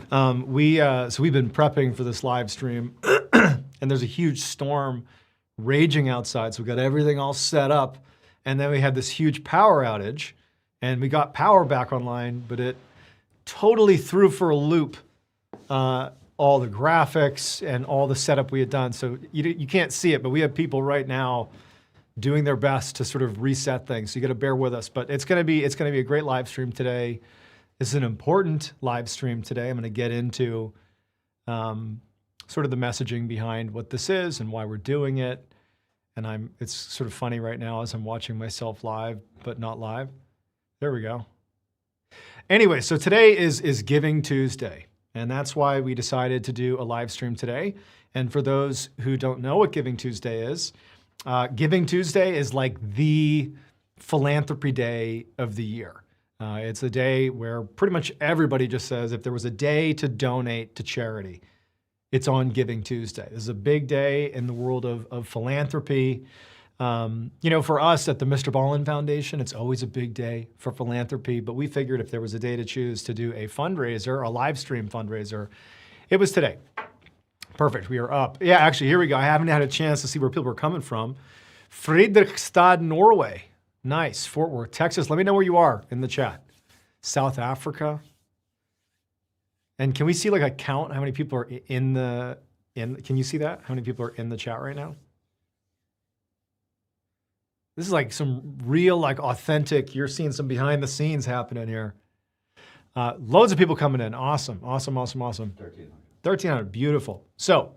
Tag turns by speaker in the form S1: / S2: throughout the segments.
S1: So we've been prepping for this live stream, and there's a huge storm raging outside. So we got everything all set up, and then we had this huge power outage, and we got power back online, but it totally threw for a loop all the graphics and all the setup we had done. So you can't see it, but we have people right now doing their best to sort of reset things. So you got to bear with us, but it's gonna be a great live stream today. This is an important live stream today. I'm going to get into sort of the messaging behind what this is and why we're doing it. And it's sort of funny right now as I'm watching myself live, but not live. There we go. Anyway, so today is Giving Tuesday, and that's why we decided to do a live stream today. And for those who don't know what Giving Tuesday is like the philanthropy day of the year. It's a day where pretty much everybody just says, if there was a day to donate to charity, it's on Giving Tuesday. This is a big day in the world of philanthropy. For us at the MrBallen Foundation, it's always a big day for philanthropy, but we figured if there was a day to choose to do a fundraiser, a live stream fundraiser, it was today. Perfect, we are up. Yeah, actually, here we go. I haven't had a chance to see where people are coming from. Fredrikstad, Norway. Nice. Fort Worth, Texas. Let me know where you are in the chat. South Africa. And can we see like a count how many people are can you see that? How many people are in the chat right now? This is like some real, like authentic, you're seeing some behind the scenes happening here. Loads of people coming in. Awesome, awesome, awesome, awesome. 1,300. 1,300, beautiful. So,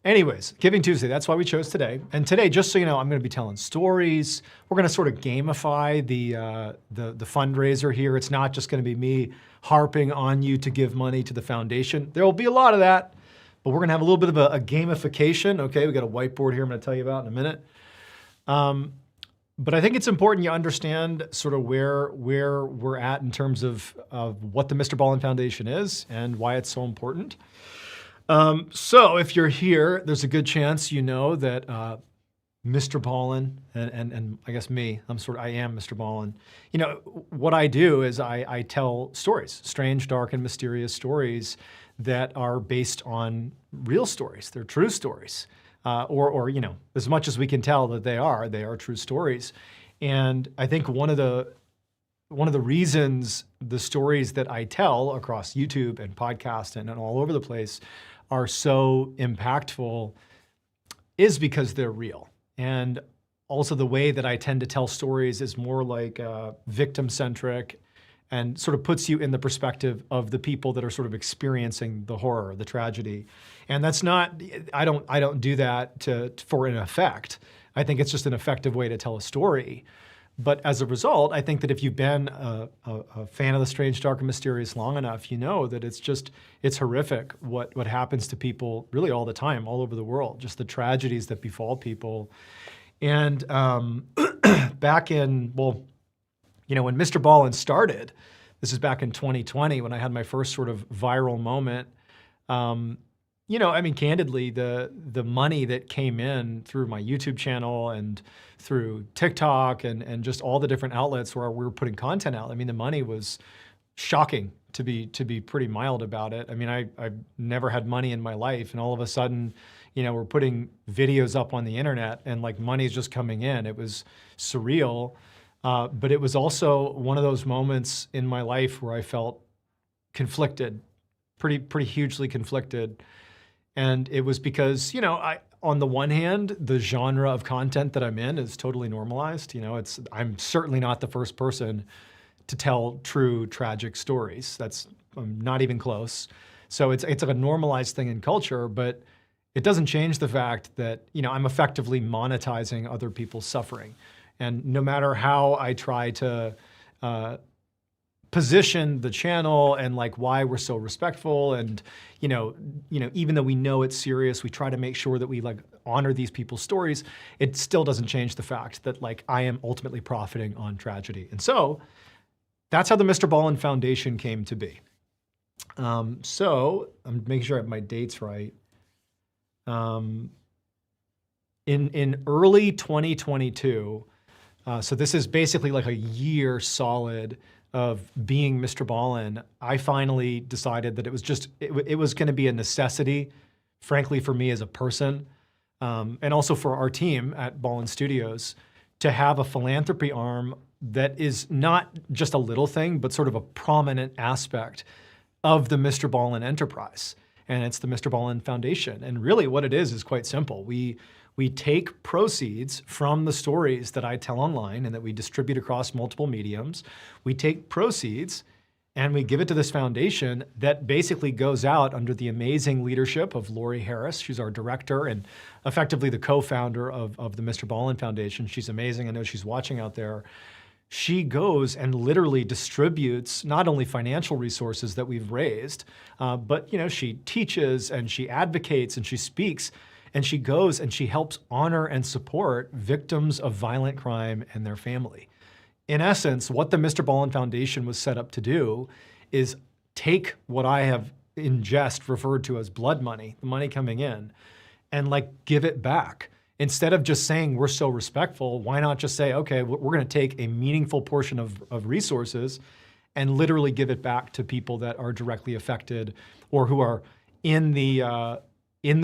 S1: anyways, Giving Tuesday, that's why we chose today. And today, just so you know, I'm gonna be telling stories. We're gonna sort of gamify the fundraiser here. It's not just gonna be me harping on you to give money to the foundation. There will be a lot of that, but we're gonna have a little bit of a gamification. Okay, we got a whiteboard here I'm gonna tell you about in a minute. But I think it's important you understand sort of where we're at in terms of what the MrBallen Foundation is and why it's so important. So if you're here, there's a good chance you know that MrBallen and I guess me, I am MrBallen. You know, what I do is I tell stories, strange, dark, and mysterious stories that are based on real stories. They're true stories. Or you know, as much as we can tell that they are true stories. And I think one of the reasons the stories that I tell across YouTube and podcast and all over the place are so impactful is because they're real. And also the way that I tend to tell stories is more like victim-centric and sort of puts you in the perspective of the people that are sort of experiencing the horror, the tragedy. And that's not, I don't do that for an effect. I think it's just an effective way to tell a story. But as a result, I think that if you've been a fan of the strange, dark, and mysterious long enough, you know that it's horrific what happens to people really all the time, all over the world, just the tragedies that befall people. And back in, well, you know, when MrBallen started, this is back in 2020 when I had my first sort of viral moment. You know, I mean, candidly, the money that came in through my YouTube channel and through TikTok and just all the different outlets where we were putting content out, I mean, the money was shocking, to be pretty mild about it. I mean, I've never had money in my life, and all of a sudden, you know, we're putting videos up on the internet and like money's just coming in. It was surreal. But it was also one of those moments in my life where I felt conflicted, pretty hugely conflicted. And it was because, you know, on the one hand, the genre of content that I'm in is totally normalized. You know, I'm certainly not the first person to tell true tragic stories. I'm not even close. So it's like a normalized thing in culture, but it doesn't change the fact that, you know, I'm effectively monetizing other people's suffering. And no matter how I try to position the channel and like why we're so respectful and, you know, even though we know it's serious, we try to make sure that we like honor these people's stories, it still doesn't change the fact that like I am ultimately profiting on tragedy. And so that's how the MrBallen Foundation came to be. So I'm making sure I have my dates right. In early 2022, so this is basically like a year solid of being MrBallen, I finally decided that it was going to be a necessity, frankly, for me as a person, and also for our team at Ballen Studios, to have a philanthropy arm that is not just a little thing, but sort of a prominent aspect of the MrBallen enterprise. And it's the MrBallen Foundation. And really what it is quite simple. We take proceeds from the stories that I tell online and that we distribute across multiple mediums. We take proceeds and we give it to this foundation that basically goes out under the amazing leadership of Lori Harris. She's our director and effectively the co-founder of the MrBallen Foundation. She's amazing. I know she's watching out there. She goes and literally distributes not only financial resources that we've raised, but she teaches and she advocates and she speaks, and she goes and she helps honor and support victims of violent crime and their family. In essence, what the MrBallen Foundation was set up to do is take what I have in jest referred to as blood money, the money coming in, and give it back. Instead of just saying we're so respectful, why not just say, okay, we're going to take a meaningful portion of resources and literally give it back to people that are directly affected or who are in the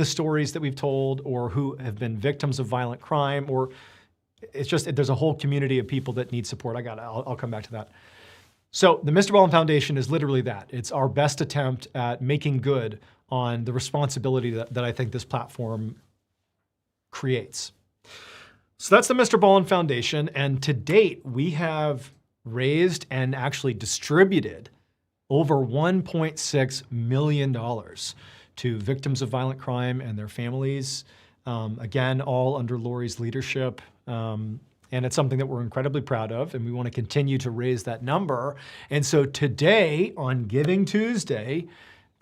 S1: stories that we've told or who have been victims of violent crime, or it's just, there's a whole community of people that need support. I'll come back to that. So the MrBallen Foundation is literally that. It's our best attempt at making good on the responsibility that I think this platform creates. So that's the MrBallen Foundation. And to date, we have raised and actually distributed over $1.6 million to victims of violent crime and their families. Again, all under Lori's leadership. And it's something that we're incredibly proud of, and we want to continue to raise that number. And so today, on Giving Tuesday,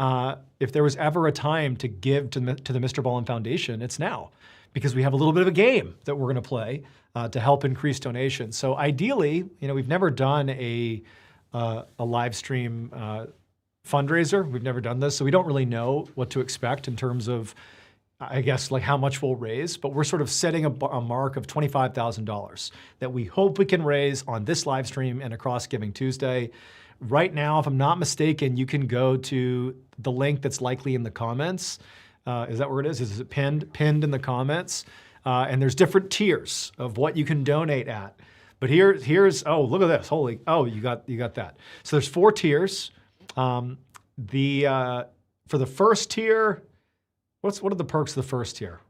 S1: if there was ever a time to give to the MrBallen Foundation, it's now, because we have a little bit of a game that we're going to play to help increase donations. So ideally, we've never done a live stream fundraiser. We've never done this, so we don't really know what to expect in terms of, I guess, how much we'll raise, but we're sort of setting a mark of $25,000 that we hope we can raise on this live stream and across Giving Tuesday. Right now, if I'm not mistaken, you can go to the link that's likely in the comments. Is that where it is? Is it pinned in the comments? And there's different tiers of what you can donate at. But here's oh, look at this. You got that. So there's 4 tiers. For the first tier, what are the perks of the first tier?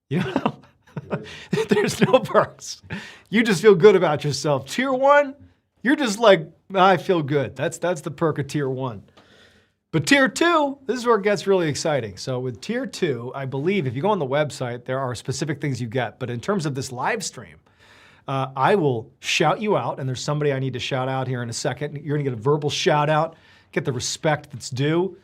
S1: There's no perks. You just feel good about yourself. Tier 1, you're just I feel good. That's the perk of tier 1. But tier 2, this is where it gets really exciting. So with tier 2, I believe if you go on the website, there are specific things you get. But in terms of this live stream, I will shout you out, and there's somebody I need to shout out here in a second. You're gonna get a verbal shout out, get the respect that's due.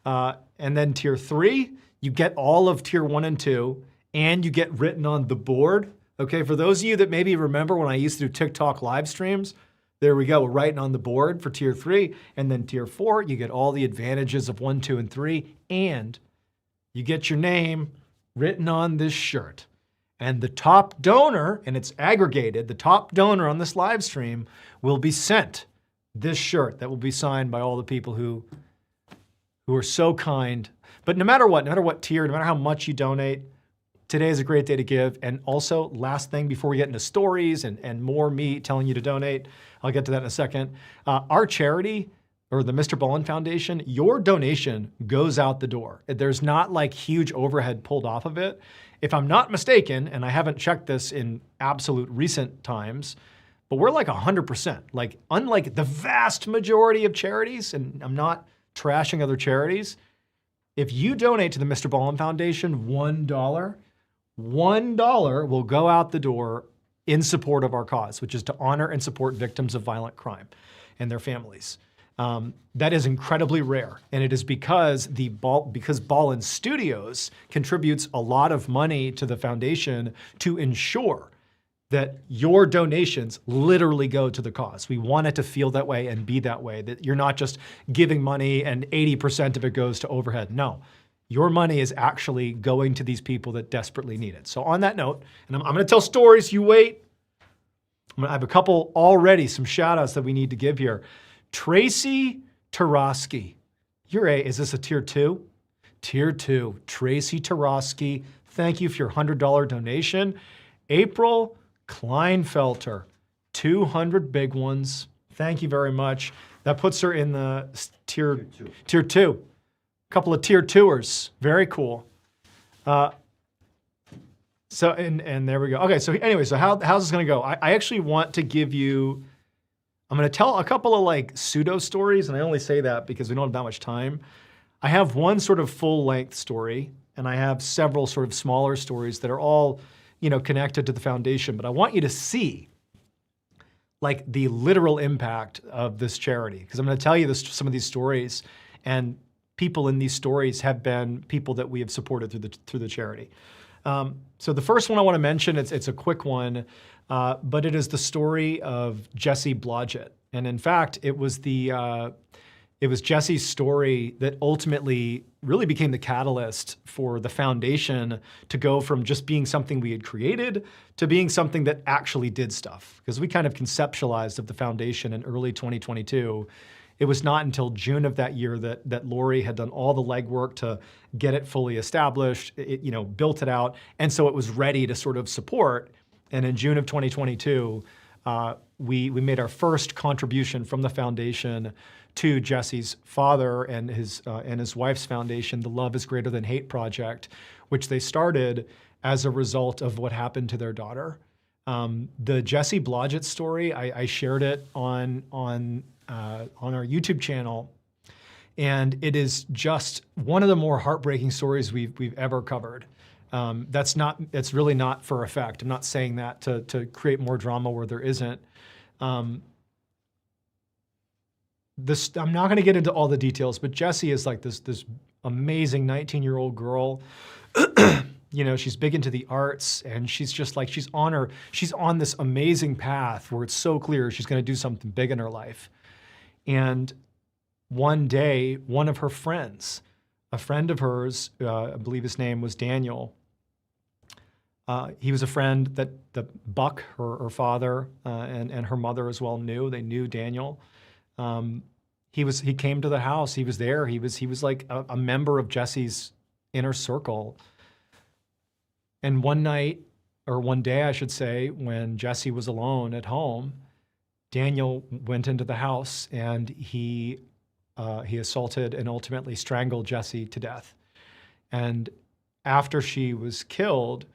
S1: And then tier 3, you get all of tier 1 and 2, and you get written on the board. Okay, for those of you that maybe remember when I used to do TikTok live streams, there we go, we're writing on the board for tier 3. And then tier 4, you get all the advantages of 1, 2, and 3, and you get your name written on this shirt. And the top donor, and it's aggregated, the top donor on this live stream will be sent this shirt that will be signed by all the people who are so kind. But no matter what tier, no matter how much you donate, today is a great day to give. And also, last thing before we get into stories and more me telling you to donate, I'll get to that in a second. Our charity, or the MrBallen Foundation, your donation goes out the door. There's not huge overhead pulled off of it. If I'm not mistaken, and I haven't checked this in absolute recent times, but we're 100%. Unlike the vast majority of charities, and I'm not trashing other charities, if you donate to the MrBallen Foundation $1 will go out the door in support of our cause, which is to honor and support victims of violent crime and their families. That is incredibly rare, and it is because Ballen Studios contributes a lot of money to the foundation to ensure that your donations literally go to the cause. We want it to feel that way and be that way, that you're not just giving money and 80% of it goes to overhead. No, your money is actually going to these people that desperately need it. So on that note, and I'm gonna tell stories, you wait. I have a couple already, some shout outs that we need to give here. Tracy Tarosky. Is this a tier 2? Tier 2, Tracy Tarosky. Thank you for your $100 donation. April Kleinfelter, 200 big ones. Thank you very much. That puts her in the tier 2. A couple of tier 2ers. Very cool. So, and there we go. Okay, so anyway, so how's this gonna go? I actually want to give you, I'm gonna tell a couple of like pseudo stories, and I only say that because we don't have that much time. I have one sort of full length story, and I have several sort of smaller stories that are all, connected to the foundation, but I want you to see like the literal impact of this charity, because I'm gonna tell you some of these stories, and people in these stories have been people that we have supported through the charity. So the first one I want to mention, it's a quick one, but it is the story of Jesse Blodgett. And in fact, it was Jesse's story that ultimately really became the catalyst for the foundation to go from just being something we had created to being something that actually did stuff. Because we kind of conceptualized of the foundation in early 2022. It was not until June of that year that Lori had done all the legwork to get it fully established, built it out, and so it was ready to sort of support. And in June of 2022, we made our first contribution from the foundation to Jesse's father and his wife's foundation, the Love is Greater Than Hate Project, which they started as a result of what happened to their daughter. The Jesse Blodgett story, I shared it on our YouTube channel, and it is just one of the more heartbreaking stories we've ever covered. It's really not for effect. I'm not saying that to create more drama where there isn't. I'm not going to get into all the details, but Jessie is like this amazing 19-year-old girl. She's big into the arts, and she's just like, she's on this amazing path where it's so clear she's going to do something big in her life. And one day, one of her friends, a friend of hers, I believe his name was Daniel, he was a friend that Buck, her father, and her mother as well knew. They knew Daniel. He came to the house. He was there. He was like a member of Jesse's inner circle. And one day, I should say, when Jesse was alone at home, Daniel went into the house and he assaulted and ultimately strangled Jesse to death. And after she was killed,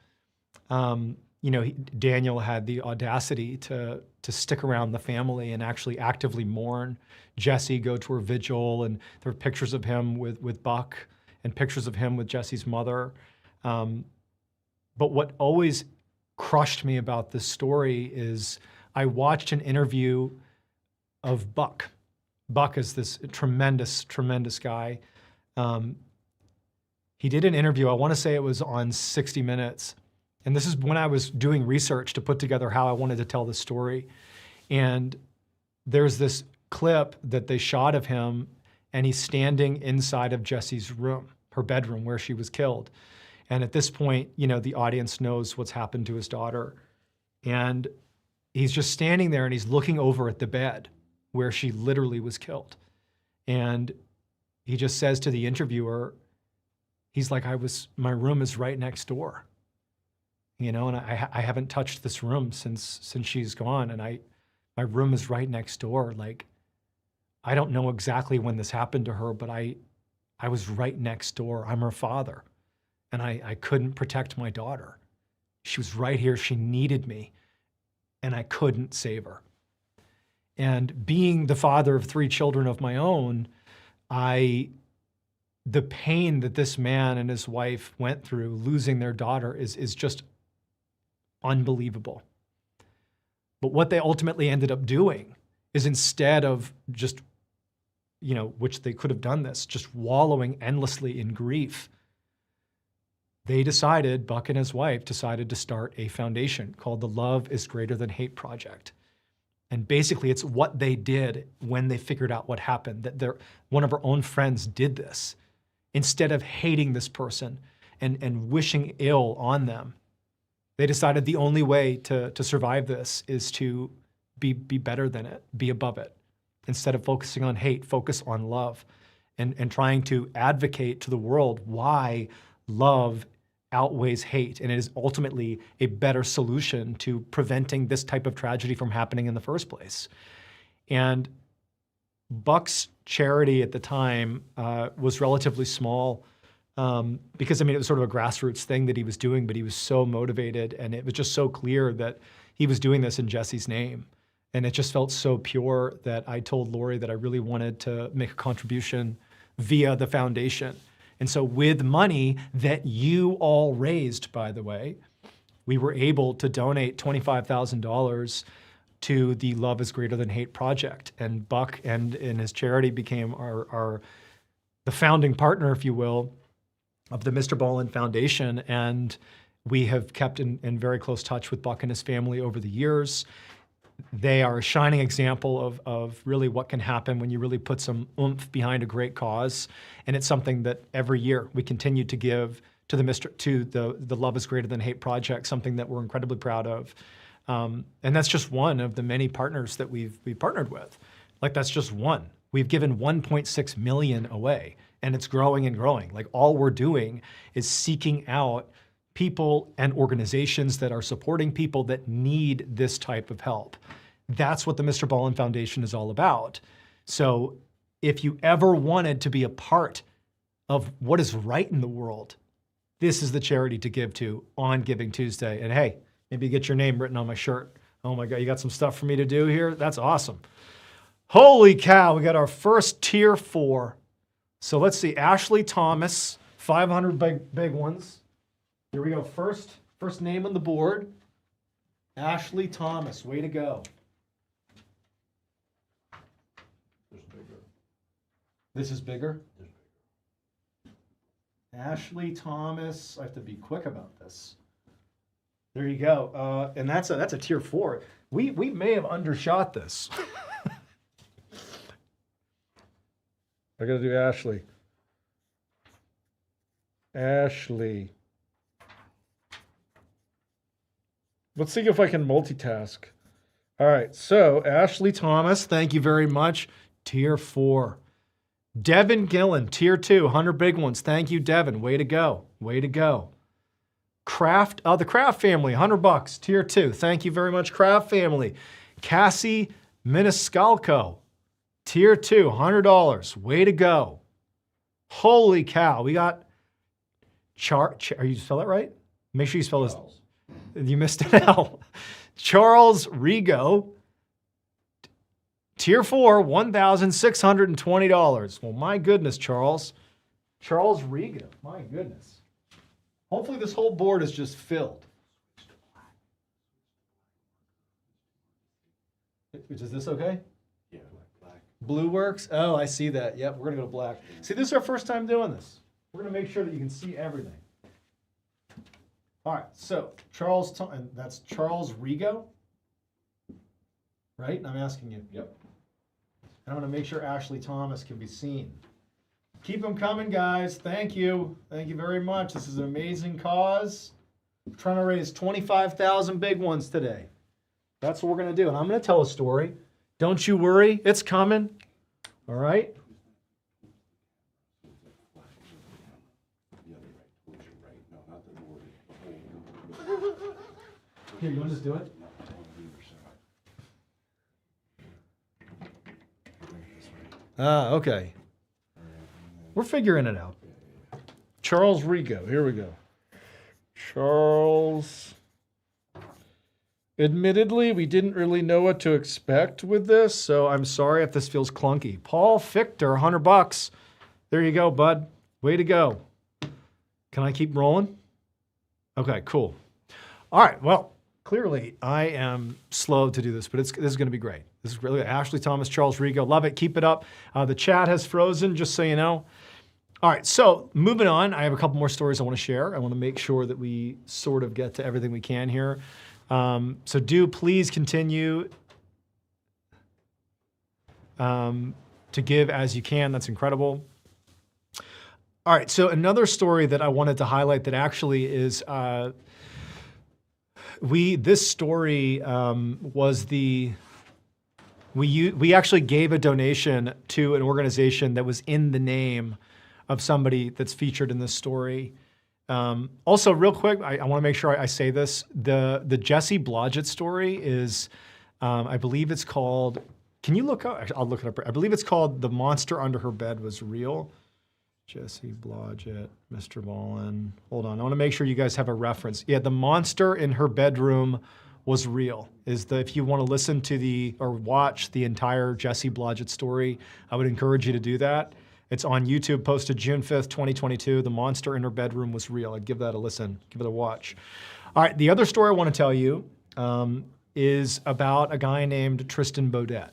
S1: Daniel had the audacity to stick around the family and actually actively mourn Jesse, go to her vigil, and there were pictures of him with Buck and pictures of him with Jesse's mother. But what always crushed me about this story is I watched an interview of Buck. Buck is this tremendous, tremendous guy. He did an interview, I want to say it was on 60 Minutes. And this is when I was doing research to put together how I wanted to tell the story. And there's this clip that they shot of him, and he's standing inside of Jesse's room, her bedroom where she was killed. And at this point, the audience knows what's happened to his daughter. And he's just standing there and he's looking over at the bed where she literally was killed. And he just says to the interviewer, he's like, my room is right next door. And I haven't touched this room since she's gone. And my room is right next door. Like, I don't know exactly when this happened to her, but I was right next door. I'm her father. And I couldn't protect my daughter. She was right here. She needed me. And I couldn't save her. And being the father of 3 children of my own, the pain that this man and his wife went through losing their daughter is just unbelievable. But what they ultimately ended up doing is, instead of just, which they could have done this, just wallowing endlessly in grief, Buck and his wife decided to start a foundation called the Love is Greater Than Hate Project. And basically it's what they did when they figured out what happened, that one of her own friends did this. Instead of hating this person and wishing ill on them, They decided the only way to survive this is to be better than it, be above it. Instead of focusing on hate, focus on love and trying to advocate to the world why love outweighs hate. And it is ultimately a better solution to preventing this type of tragedy from happening in the first place. And Buck's charity at the time was relatively small because, I mean, it was sort of a grassroots thing that he was doing, but he was so motivated, and it was just so clear that he was doing this in Jesse's name. And it just felt so pure that I told Lori that I really wanted to make a contribution via the foundation. And so with money that you all raised, by the way, we were able to donate $25,000 to the Love is Greater Than Hate project. And Buck and his charity became the founding partner, if you will, of the MrBallen Foundation. And we have kept in very close touch with Buck and his family over the years. They are a shining example of really what can happen when you really put some oomph behind a great cause. And it's something that every year we continue to give to the Love is Greater Than Hate project, something that we're incredibly proud of. And that's just one of the many partners that we've partnered with. Like, that's just one. We've given 1.6 million away, and it's growing and growing. Like, all we're doing is seeking out people and organizations that are supporting people that need this type of help. That's what the MrBallen Foundation is all about. So if you ever wanted to be a part of what is right in the world, this is the charity to give to on Giving Tuesday. And hey, maybe get your name written on my shirt. Oh my God, you got some stuff for me to do here? That's awesome. Holy cow, we got our first tier 4. So let's see, Ashley Thomas, 500 big ones. Here we go, first name on the board. Ashley Thomas, way to go. This is bigger? Ashley Thomas, I have to be quick about this. There you go, and that's a tier 4. We may have undershot this. I gotta do Ashley. Ashley. Let's see if I can multitask. All right, so Ashley Thomas, thank you very much. Tier 4. Devin Gillen, tier 2, 100 big ones. Thank you, Devin. Way to go. Way to go. The Kraft family, $100, tier 2. Thank you very much, Kraft family. Cassie Miniscalco, tier 2, $100. Way to go. Holy cow. We got are you spell it right? Make sure you spell this. You missed an L. Charles Rigo, tier 4, $1,620. Well, my goodness, Charles. Charles Rigo, my goodness. Hopefully this whole board is just filled. Is this okay?
S2: Yeah, black.
S1: Blue works? Oh, I see that. Yep, we're gonna go to black. See, this is our first time doing this. We're gonna make sure that you can see everything. All right, so and that's Charles Rigo, right? I'm asking you.
S2: Yep.
S1: And I'm gonna make sure Ashley Thomas can be seen. Keep them coming, guys. Thank you. Thank you very much. This is an amazing cause. We're trying to raise 25,000 big ones today. That's what we're gonna do. And I'm gonna tell a story. Don't you worry, it's coming. All right? Here, you want to just do it? Okay. We're figuring it out. Charles Rigo, here we go. Charles. Admittedly, we didn't really know what to expect with this, so I'm sorry if this feels clunky. Paul Fichter, $100. There you go, bud. Way to go. Can I keep rolling? Okay, cool. All right, well, clearly I am slow to do this, but this is going to be great. This is really Ashley Thomas, Charles Rigo. Love it. Keep it up. The chat has frozen, just so you know. All right, so moving on. I have a couple more stories I want to share. I want to make sure that we sort of get to everything we can here. So do please continue to give as you can. That's incredible. All right, so another story that I wanted to highlight that actually is this story was we actually gave a donation to an organization that was in the name of somebody that's featured in this story. Also, real quick, I want to make sure I say this. The Jesse Blodgett story is, I believe it's called, can you look up? I'll look it up. I believe it's called The Monster Under Her Bed Was Real. Jesse Blodgett, MrBallen. Hold on, I want to make sure you guys have a reference. Yeah, The Monster in Her Bedroom Was Real. If you want to listen to or watch the entire Jesse Blodgett story, I would encourage you to do that. It's on YouTube, posted June 5th, 2022. The Monster in Her Bedroom Was Real. I'd give that a listen, give it a watch. All right, the other story I want to tell you is about a guy named Tristan Baudet.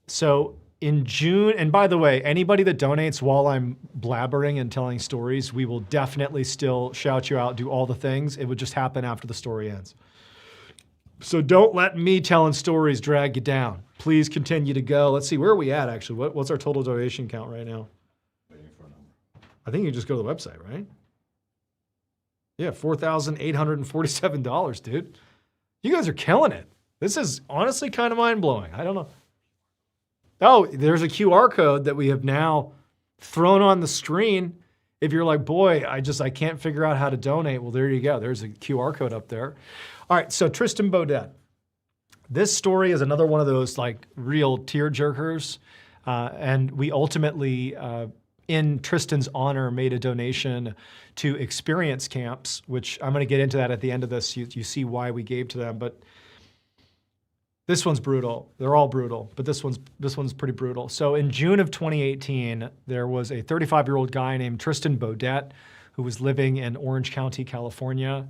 S1: So in June, and by the way, anybody that donates while I'm blabbering and telling stories, we will definitely still shout you out, do all the things. It would just happen after the story ends. So don't let me telling stories drag you down. Please continue to go. Let's see, where are we at actually? What's our total donation count right now?
S2: Waiting for a number.
S1: I think you just go to the website, right? Yeah, $4,847, dude. You guys are killing it. This is honestly kind of mind-blowing. I don't know. Oh, there's a QR code that we have now thrown on the screen. If you're like, boy, I can't figure out how to donate. Well, there you go. There's a QR code up there. All right, so Tristan Baudet. This story is another one of those like real tearjerkers. And we ultimately, in Tristan's honor, made a donation to experience camps, which I'm gonna get into that at the end of this. You see why we gave to them, but this one's brutal. They're all brutal, but this one's pretty brutal. So in June of 2018, there was a 35-year-old guy named Tristan Baudet who was living in Orange County, California.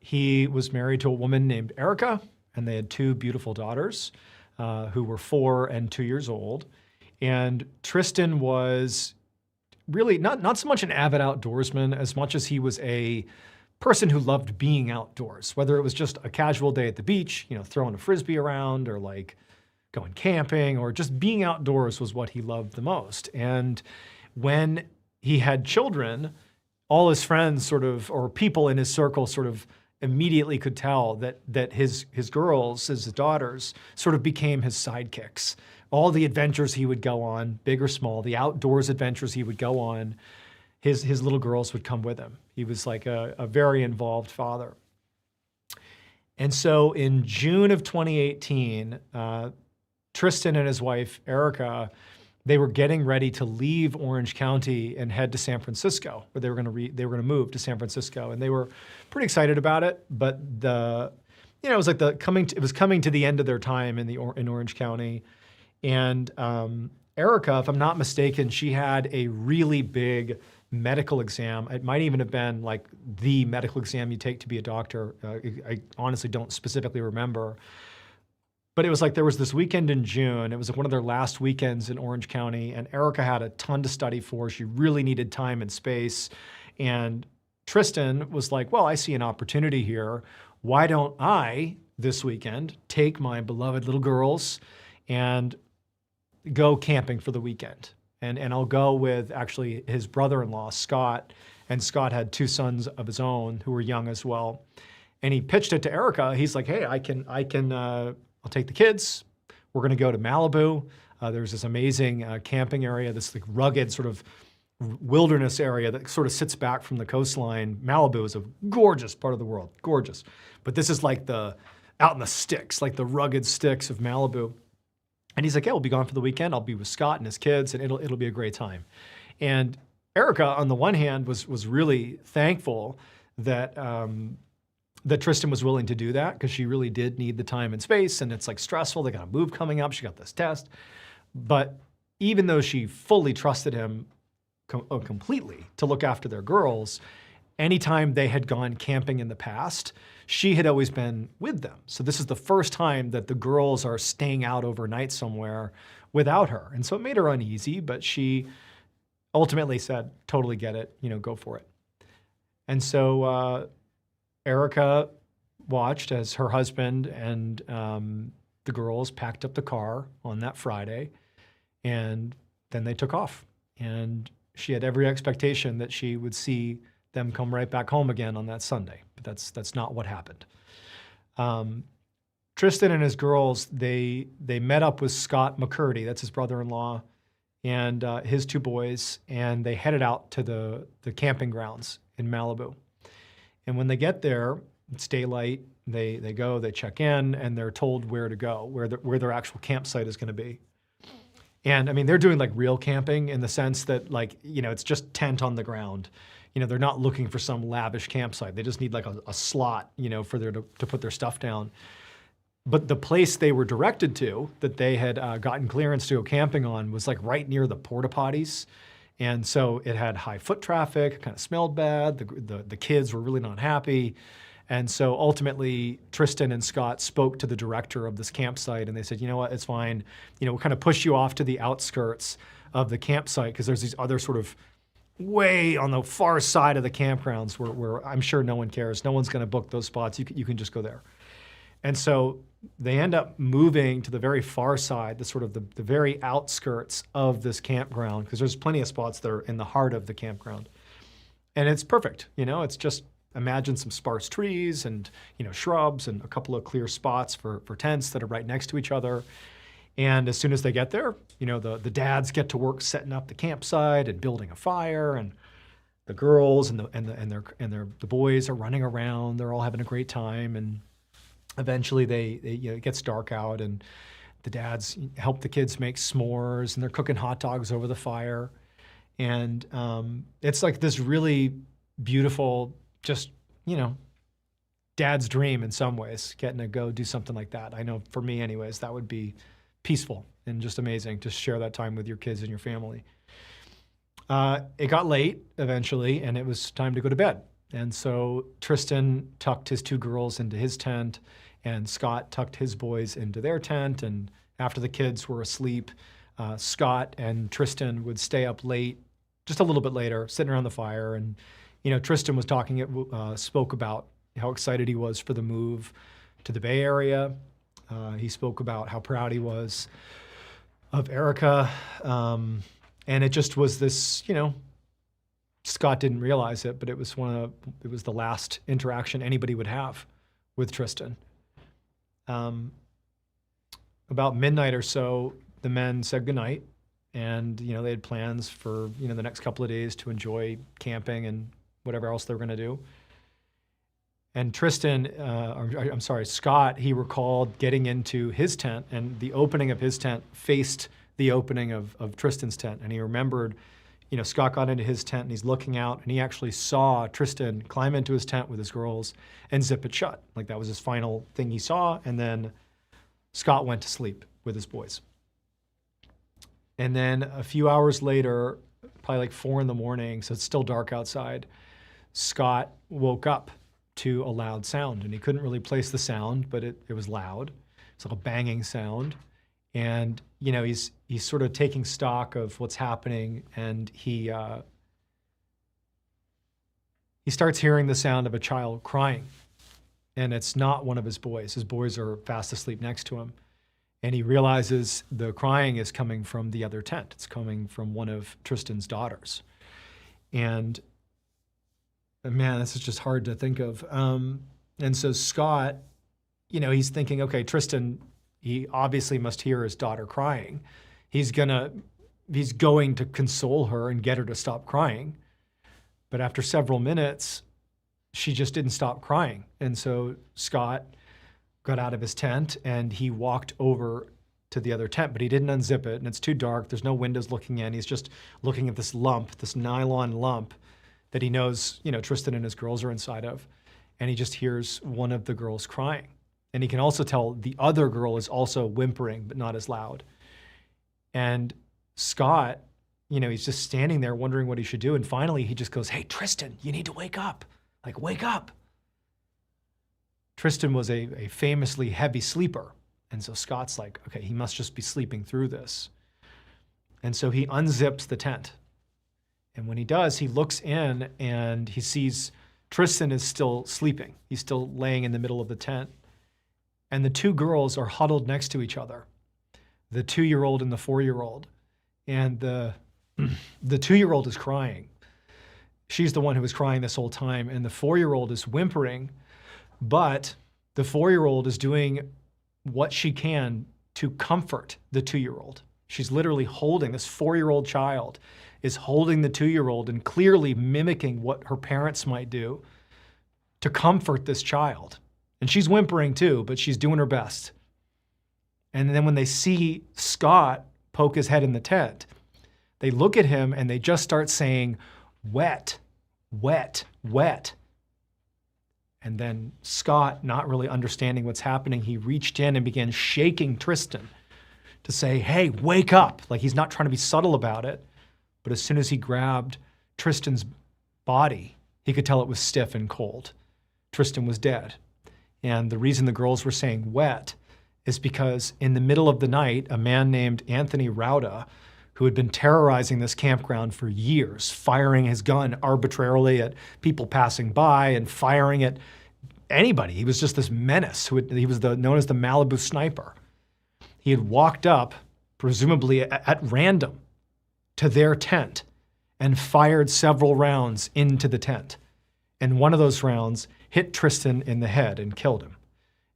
S1: He was married to a woman named Erica, and they had two beautiful daughters who were 4 and 2 years old. And Tristan was really not so much an avid outdoorsman as much as he was a person who loved being outdoors, whether it was just a casual day at the beach, throwing a Frisbee around, or like going camping, or just being outdoors was what he loved the most. And when he had children, all his friends or people in his circle immediately could tell that his girls, his daughters, sort of became his sidekicks. All the adventures he would go on, big or small, the outdoors adventures he would go on, his little girls would come with him. He was like a very involved father. And so in June of 2018, Tristan and his wife, Erica, they were getting ready to leave Orange County and head to San Francisco, where they were going to move to San Francisco, and they were pretty excited about it. But it was like it was coming to the end of their time in Orange County, and Erica, if I'm not mistaken, she had a really big medical exam. It might even have been like the medical exam you take to be a doctor. I honestly don't specifically remember. But it was like there was this weekend in June. It was one of their last weekends in Orange County, and Erica had a ton to study for. She really needed time and space. And Tristan was like, well, I see an opportunity here. Why don't I, this weekend, take my beloved little girls and go camping for the weekend? And I'll go with actually his brother-in-law, Scott. And Scott had 2 sons of his own who were young as well. And he pitched it to Erica. He's like, hey, I'll take the kids. We're gonna go to Malibu. There's this amazing camping area, this like rugged sort of wilderness area that sort of sits back from the coastline. Malibu is a gorgeous part of the world, gorgeous. But this is like out in the sticks, like the rugged sticks of Malibu. And he's like, yeah, we'll be gone for the weekend. I'll be with Scott and his kids, and it'll be a great time. And Erica, on the one hand, was really thankful that that Tristan was willing to do that, because she really did need the time and space, and it's like stressful. They got a move coming up. She got this test. But even though she fully trusted him completely to look after their girls, anytime they had gone camping in the past, she had always been with them. So this is the first time that the girls are staying out overnight somewhere without her. And so it made her uneasy, but she ultimately said, totally get it, go for it. And so Erica watched as her husband and the girls packed up the car on that Friday, and then they took off. And she had every expectation that she would see them come right back home again on that Sunday. But that's not what happened. Tristan and his girls, they met up with Scott McCurdy, that's his brother-in-law, and his two boys, and they headed out to the camping grounds in Malibu. And when they get there, it's daylight. They go, they check in, and they're told where to go, where their actual campsite is going to be. And I mean, they're doing like real camping in the sense that, like, you know, it's just tent on the ground. You know, they're not looking for some lavish campsite. They just need like a slot, you know, for there to put their stuff down. But the place they were directed to, that they had gotten clearance to go camping on, was like right near the porta potties. And so it had high foot traffic, it kind of smelled bad. The kids were really not happy. And so ultimately, Tristan and Scott spoke to the director of this campsite, and they said, you know what, it's fine. You know, we'll kind of push you off to the outskirts of the campsite, because there's these other sort of way on the far side of the campgrounds where I'm sure no one cares. No one's going to book those spots. You can just go there. And so they end up moving to the very far side, the sort of the very outskirts of this campground, because there's plenty of spots that are in the heart of the campground. And it's perfect. You know, it's just, imagine some sparse trees and, you know, shrubs and a couple of clear spots for tents that are right next to each other. And as soon as they get there, you know, the dads get to work setting up the campsite and building a fire, and the girls and the boys are running around. They're all having a great time, and eventually they you know, it gets dark out, and the dads help the kids make s'mores, and they're cooking hot dogs over the fire. And it's like this really beautiful, just, you know, dad's dream in some ways, getting to go do something like that. I know for me anyways, that would be peaceful and just amazing to share that time with your kids and your family. It got late eventually, and it was time to go to bed. And so Tristan tucked his two girls into his tent, and Scott tucked his boys into their tent. And after the kids were asleep, Scott and Tristan would stay up late, just a little bit later, sitting around the fire. And, you know, Tristan was spoke about how excited he was for the move to the Bay Area. He spoke about how proud he was of Erica. And it just was this, you know, Scott didn't realize it, but it was the last interaction anybody would have with Tristan. About midnight or so, the men said goodnight, and, you know, they had plans for, you know, the next couple of days to enjoy camping and whatever else they were going to do. And Scott, he recalled getting into his tent, and the opening of his tent faced the opening of Tristan's tent. And he remembered, you know, Scott got into his tent and he's looking out, and he actually saw Tristan climb into his tent with his girls and zip it shut. Like that was his final thing he saw. And then Scott went to sleep with his boys. And then a few hours later, probably like 4 a.m, so it's still dark outside, Scott woke up to a loud sound, and he couldn't really place the sound, but it was loud. It's like a banging sound. And, you know, he's sort of taking stock of what's happening, and he starts hearing the sound of a child crying. And it's not one of his boys. His boys are fast asleep next to him. And he realizes the crying is coming from the other tent. It's coming from one of Tristan's daughters. And man, this is just hard to think of. And so Scott, you know, he's thinking, okay, Tristan, he obviously must hear his daughter crying. He's going to console her and get her to stop crying. But after several minutes, she just didn't stop crying. And so Scott got out of his tent and he walked over to the other tent, but he didn't unzip it, and it's too dark. There's no windows looking in. He's just looking at this lump, this nylon lump that he knows, you know, Tristan and his girls are inside of. And he just hears one of the girls crying. And he can also tell the other girl is also whimpering, but not as loud. And Scott, you know, he's just standing there wondering what he should do. And finally he just goes, "Hey, Tristan, you need to wake up. Like, wake up." Tristan was a famously heavy sleeper. And so Scott's like, okay, he must just be sleeping through this. And so he unzips the tent. And when he does, he looks in and he sees Tristan is still sleeping. He's still laying in the middle of the tent. And the two girls are huddled next to each other, the 2-year-old and the 4-year-old. And the 2-year-old is crying. She's the one who was crying this whole time, and the 4-year-old is whimpering, but the 4-year-old is doing what she can to comfort the 2-year-old. She's literally holding, this 4-year-old child is holding the 2-year-old and clearly mimicking what her parents might do to comfort this child. And she's whimpering too, but she's doing her best. And then when they see Scott poke his head in the tent, they look at him and they just start saying, wet, wet, wet. And then Scott, not really understanding what's happening, he reached in and began shaking Tristan to say, hey, wake up. Like, he's not trying to be subtle about it. But as soon as he grabbed Tristan's body, he could tell it was stiff and cold. Tristan was dead. And the reason the girls were saying wet is because in the middle of the night, a man named Anthony Rauda, who had been terrorizing this campground for years, firing his gun arbitrarily at people passing by and firing at anybody. He was just this menace. He was known as the Malibu Sniper. He had walked up, presumably at random, to their tent and fired several rounds into the tent. And one of those rounds hit Tristan in the head and killed him.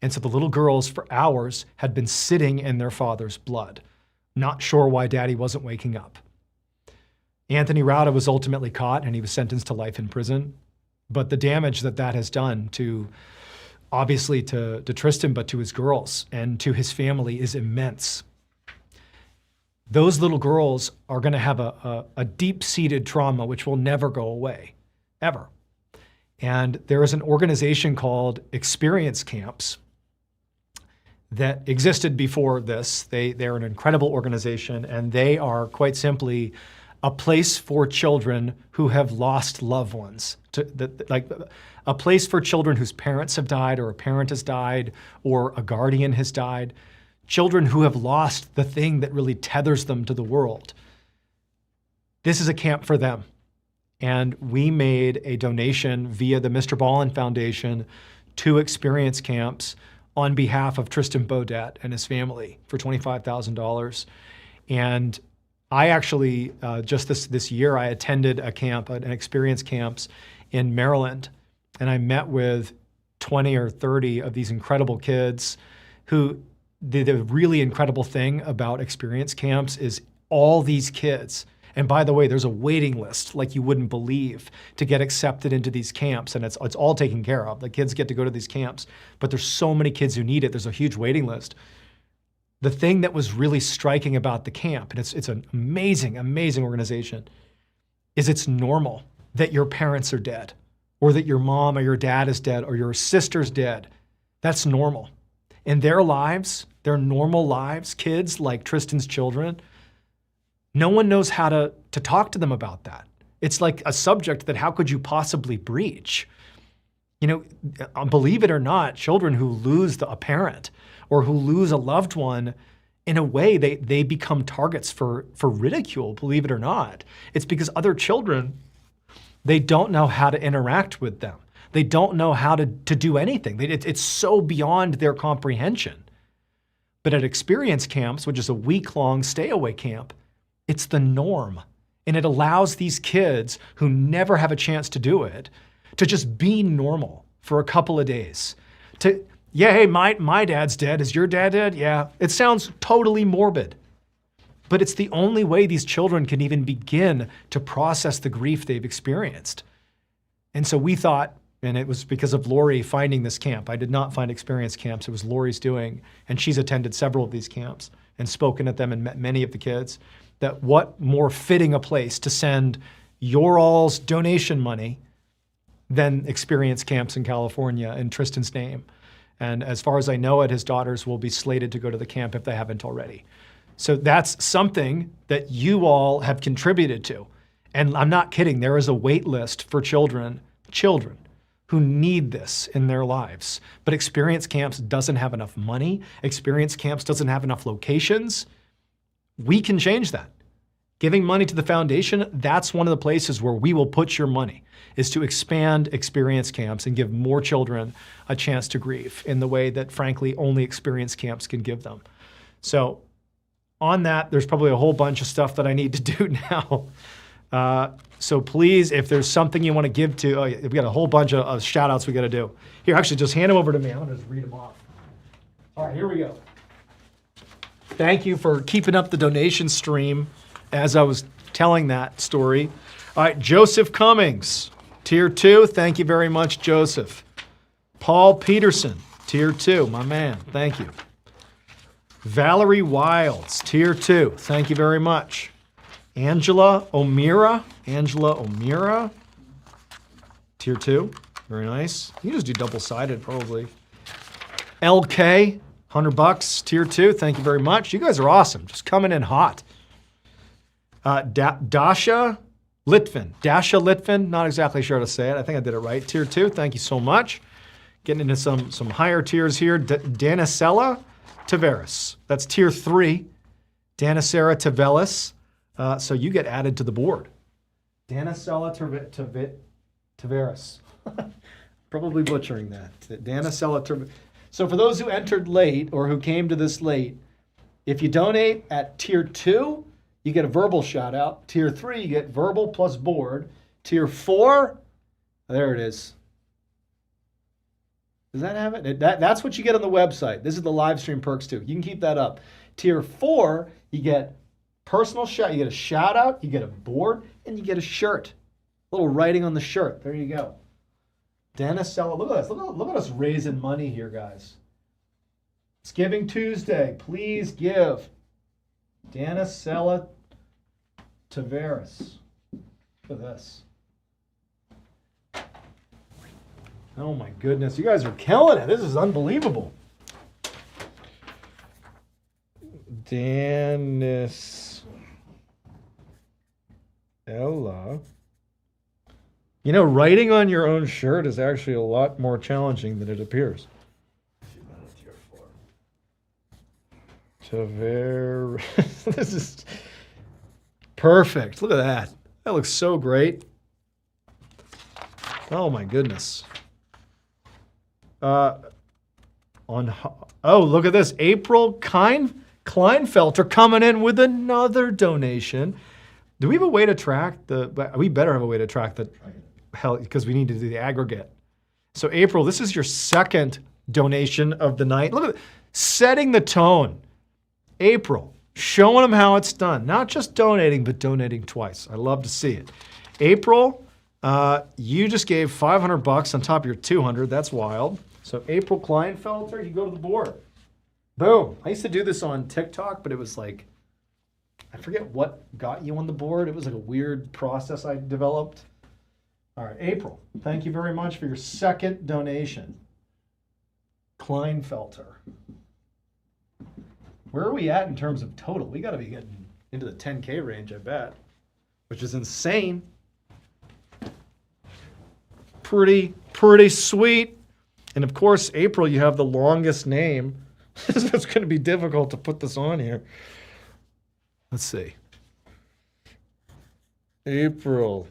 S1: And so the little girls for hours had been sitting in their father's blood, not sure why daddy wasn't waking up. Anthony Rauda was ultimately caught and he was sentenced to life in prison. But the damage that has done to, obviously to Tristan, but to his girls and to his family is immense. Those little girls are going to have a deep-seated trauma which will never go away, ever. And there is an organization called Experience Camps that existed before this. They're an incredible organization, and they are quite simply a place for children who have lost loved ones, like a place for children whose parents have died or a parent has died or a guardian has died, children who have lost the thing that really tethers them to the world. This is a camp for them. And we made a donation via the MrBallen Foundation to Experience Camps on behalf of Tristan Beaudet and his family for $25,000. And I actually, just this year, I attended a camp, an Experience Camps in Maryland. And I met with 20 or 30 of these incredible kids who, the really incredible thing about Experience Camps is all these kids. And by the way, there's a waiting list like you wouldn't believe to get accepted into these camps, and it's all taken care of. The kids get to go to these camps, but there's so many kids who need it. There's a huge waiting list. The thing that was really striking about the camp, and it's an amazing, amazing organization, is it's normal that your parents are dead, or that your mom or your dad is dead, or your sister's dead. That's normal. In their lives, their normal lives, kids like Tristan's children, no one knows how to talk to them about that. It's like a subject that how could you possibly breach? You know, believe it or not, children who lose a parent or who lose a loved one, in a way, they become targets for ridicule, believe it or not. It's because other children, they don't know how to interact with them. They don't know how to do anything. It's so beyond their comprehension. But at Experience Camps, which is a week-long stay-away camp, it's the norm. And it allows these kids who never have a chance to do it to just be normal for a couple of days. Yeah, hey, my dad's dead. Is your dad dead? Yeah. It sounds totally morbid. But it's the only way these children can even begin to process the grief they've experienced. And so we thought, and it was because of Lori finding this camp. I did not find Experience Camps. It was Lori's doing. And she's attended several of these camps and spoken at them and met many of the kids. That what more fitting a place to send your all's donation money than Experience Camps in California in Tristan's name. And as far as I know it, his daughters will be slated to go to the camp if they haven't already. So that's something that you all have contributed to. And I'm not kidding, there is a wait list for children who need this in their lives. But Experience Camps doesn't have enough money. Experience Camps doesn't have enough locations. We can change that. Giving money to the foundation, that's one of the places where we will put your money, is to expand Experience Camps and give more children a chance to grieve in the way that, frankly, only Experience Camps can give them. So on that, there's probably a whole bunch of stuff that I need to do now. So please, if there's something you want to give to, we've got a whole bunch of shout outs we got to do. Here, actually, just hand them over to me. I'm going to just read them off. All right, here we go. Thank you for keeping up the donation stream as I was telling that story. All right, Joseph Cummings, Tier 2. Thank you very much, Joseph. Paul Peterson, Tier 2. My man, thank you. Valerie Wilds, Tier 2. Thank you very much. Angela O'Meara, Tier 2. Very nice. You can just do double-sided, probably. LK, $100, Tier 2. Thank you very much. You guys are awesome. Just coming in hot. Dasha Litvin, not exactly sure how to say it. I think I did it right. Tier 2, thank you so much. Getting into some higher tiers here. Danicella Taveras, that's Tier 3. Danicera Taveras, so you get added to the board. Danicella Taveras. Probably butchering that. Danicella Taveras. So for those who entered late or who came to this late, if you donate at Tier 2, you get a verbal shout out. Tier 3, you get verbal plus board. Tier 4, there it is. Does that have it? That's what you get on the website. This is the live stream perks too. You can keep that up. Tier 4, you get personal shout. You get a shout out, you get a board, and you get a shirt. A little writing on the shirt. There you go. Danicella, look at this. Look at us raising money here, guys. It's Giving Tuesday. Please give. Danicella Taveras. Look at this. Oh my goodness, you guys are killing it. This is unbelievable. Danicella. You know, writing on your own shirt is actually a lot more challenging than it appears. Taveras. This is perfect. Look at that. That looks so great. Oh my goodness. Oh, look at this. April Kleinfelter coming in with another donation. Do we have a way to track we better have a way to track the hell, because we need to do the aggregate. So April, this is your second donation of the night. Look at setting the tone. April, showing them how it's done. Not just donating, but donating twice. I love to see it. April, you just gave $500 on top of your 200. That's wild. So April Kleinfelter, you go to the board. Boom. I used to do this on TikTok, but it was like, I forget what got you on the board. It was like a weird process I developed. All right, April, thank you very much for your second donation. Kleinfelter. Where are we at in terms of total? We got to be getting into the 10K range, I bet, which is insane. Pretty sweet. And of course, April, you have the longest name. It's going to be difficult to put this on here. Let's see. April.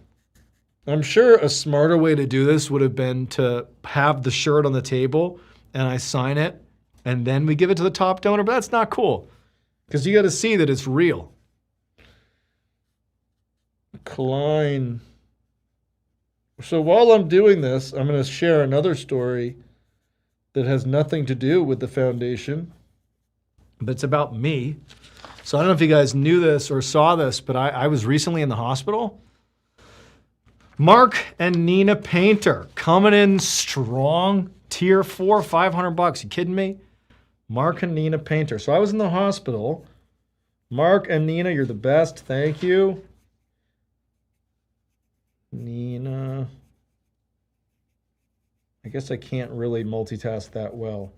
S1: I'm sure a smarter way to do this would have been to have the shirt on the table and I sign it and then we give it to the top donor, but that's not cool because you got to see that it's real. Klein. So while I'm doing this, I'm going to share another story that has nothing to do with the foundation, but it's about me. So I don't know if you guys knew this or saw this, but I was recently in the hospital. Mark and Nina Painter coming in strong, Tier 4, $500. You kidding me? Mark and Nina Painter. So I was in the hospital. Mark and Nina, you're the best. Thank you. Nina. I guess I can't really multitask that well.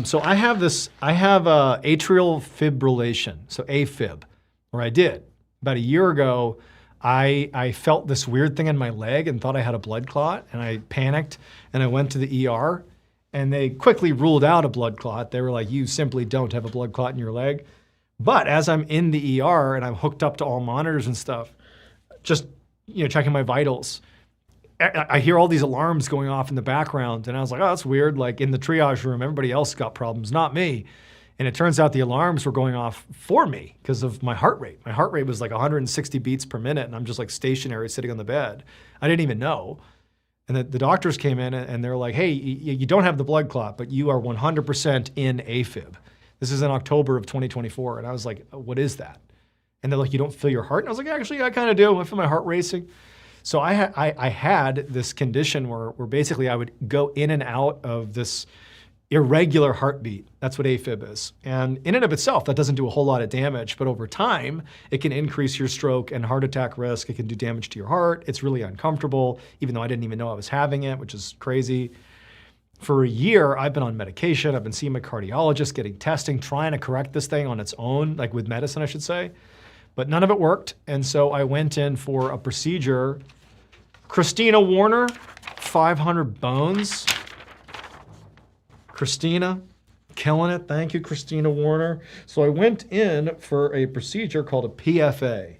S1: So I have atrial fibrillation, so AFib, or I did. About a year ago, I felt this weird thing in my leg and thought I had a blood clot, and I panicked, and I went to the ER, and they quickly ruled out a blood clot. They were like, you simply don't have a blood clot in your leg. But as I'm in the ER and I'm hooked up to all monitors and stuff, just checking my vitals, I hear all these alarms going off in the background, and I was like, oh, that's weird. Like in the triage room, everybody else got problems, not me. And it turns out the alarms were going off for me because of my heart rate. My heart rate was like 160 beats per minute, and I'm just like stationary sitting on the bed. I didn't even know. And the doctors came in and they're like, hey, you don't have the blood clot, but you are 100% in AFib. This is in October of 2024. And I was like, what is that? And they're like, you don't feel your heart? And I was like, actually, I kind of do. I feel my heart racing. So I had this condition where basically I would go in and out of this irregular heartbeat. That's what AFib is. And in and of itself, that doesn't do a whole lot of damage, but over time, it can increase your stroke and heart attack risk. It can do damage to your heart. It's really uncomfortable, even though I didn't even know I was having it, which is crazy. For a year, I've been on medication. I've been seeing my cardiologist, getting testing, trying to correct this thing on its own, like with medicine, I should say. But none of it worked. And so I went in for a procedure. Christina Warner, 500 bones. Christina, killing it. Thank you, Christina Warner. So I went in for a procedure called a PFA.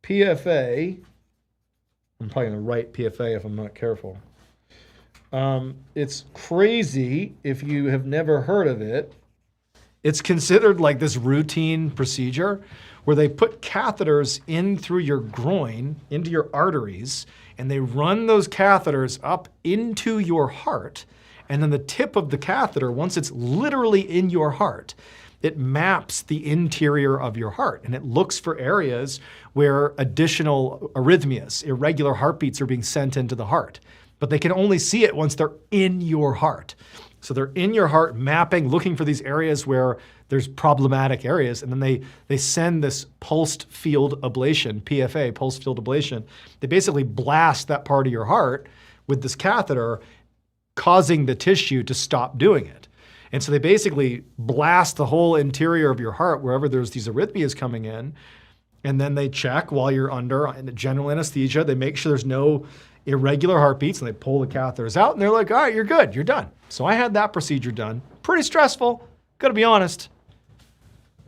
S1: PFA, I'm probably going to write PFA if I'm not careful. It's crazy if you have never heard of it. It's considered like this routine procedure where they put catheters in through your groin, into your arteries, and they run those catheters up into your heart. And then the tip of the catheter, once it's literally in your heart, it maps the interior of your heart and it looks for areas where additional arrhythmias, irregular heartbeats are being sent into the heart. But they can only see it once they're in your heart. So they're in your heart mapping, looking for these areas where there's problematic areas. And then they send this pulsed field ablation, PFA, pulsed field ablation. They basically blast that part of your heart with this catheter, causing the tissue to stop doing it. And so they basically blast the whole interior of your heart wherever there's these arrhythmias coming in. And then they check while you're under general anesthesia. They make sure there's no irregular heartbeats and they pull the catheters out and they're like, all right, you're good, you're done. So I had that procedure done. Pretty stressful, gotta be honest,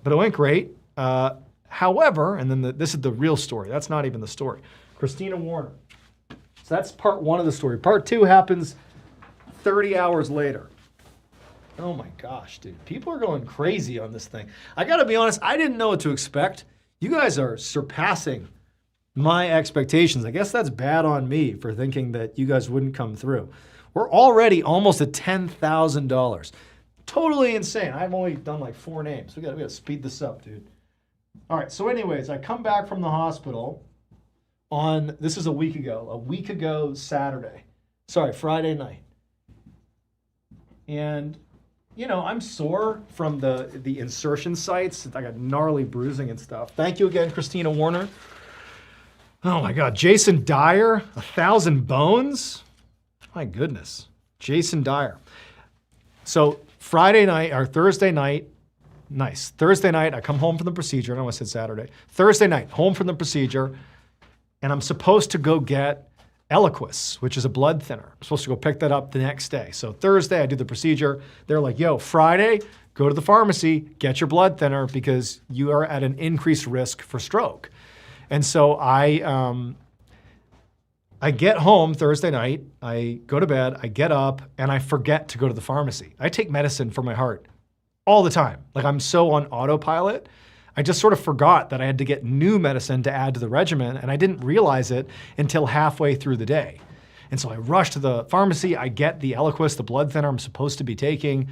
S1: but it went great. However, and then this is the real story. That's not even the story. Christina Warner. So that's part one of the story. Part two happens 30 hours later. Oh my gosh, dude. People are going crazy on this thing. I gotta be honest, I didn't know what to expect. You guys are surpassing my expectations. I guess that's bad on me for thinking that you guys wouldn't come through. We're already almost at $10,000. Totally insane. I've only done like 4 names. We gotta speed this up, dude. All right, so anyways, I come back from the hospital on, this is a week ago Saturday. Sorry, Friday night. And, you know, I'm sore from the insertion sites. I got gnarly bruising and stuff. Thank you again, Christina Warner. Oh my God, Jason Dyer, 1,000 bones? My goodness, Jason Dyer. So Friday night, or Thursday night, nice. Thursday night, I come home from the procedure. I know I said Saturday. Thursday night, home from the procedure, and I'm supposed to go get Eliquis, which is a blood thinner. I'm supposed to go pick that up the next day. So Thursday, I do the procedure. They're like, yo, Friday, go to the pharmacy, get your blood thinner because you are at an increased risk for stroke. And so I get home Thursday night, I go to bed, I get up, and I forget to go to the pharmacy. I take medicine for my heart all the time. Like I'm so on autopilot. I just sort of forgot that I had to get new medicine to add to the regimen, and I didn't realize it until halfway through the day. And so I rush to the pharmacy, I get the Eliquis, the blood thinner I'm supposed to be taking,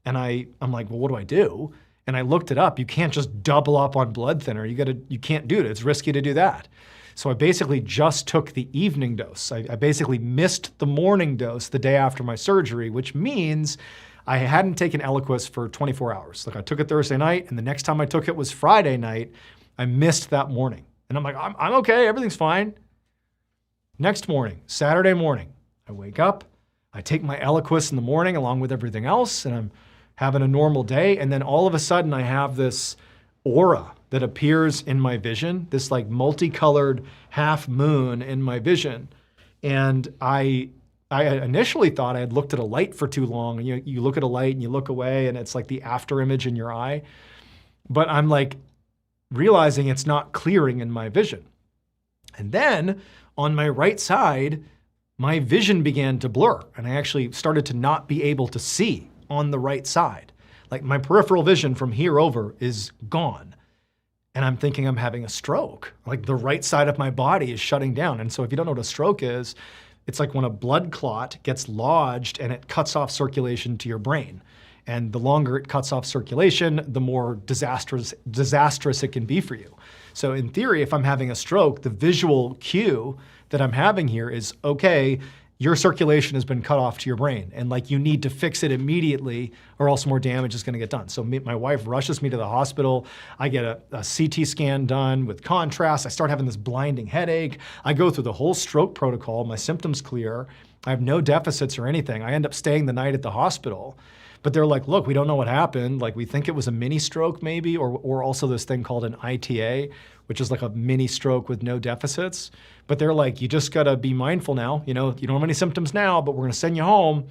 S1: and I'm like, well, what do I do? And I looked it up. You can't just double up on blood thinner. You can't do it. It's risky to do that. So I basically just took the evening dose. I basically missed the morning dose the day after my surgery, which means I hadn't taken Eliquis for 24 hours. Like I took it Thursday night, and the next time I took it was Friday night. I missed that morning. And I'm like, I'm okay, everything's fine. Next morning, Saturday morning, I wake up, I take my Eliquis in the morning along with everything else, and I'm having a normal day. And then all of a sudden I have this aura that appears in my vision, this like multicolored half moon in my vision. And I initially thought I had looked at a light for too long. And you look at a light and you look away and it's like the after image in your eye. But I'm like realizing it's not clearing in my vision. And then on my right side, my vision began to blur and I actually started to not be able to see on the right side. Like my peripheral vision from here over is gone. And I'm thinking I'm having a stroke. Like the right side of my body is shutting down. And so if you don't know what a stroke is, it's like when a blood clot gets lodged and it cuts off circulation to your brain. And the longer it cuts off circulation, the more disastrous it can be for you. So in theory, if I'm having a stroke, the visual cue that I'm having here is, okay, your circulation has been cut off to your brain, and like you need to fix it immediately or else more damage is gonna get done. So my wife rushes me to the hospital. I get a CT scan done with contrast. I start having this blinding headache. I go through the whole stroke protocol. My symptoms clear. I have no deficits or anything. I end up staying the night at the hospital. But they're like, look, we don't know what happened. Like we think it was a mini stroke maybe, or also this thing called an ITA, which is like a mini stroke with no deficits. But they're like, you just gotta be mindful now. You know, you don't have any symptoms now, but we're gonna send you home.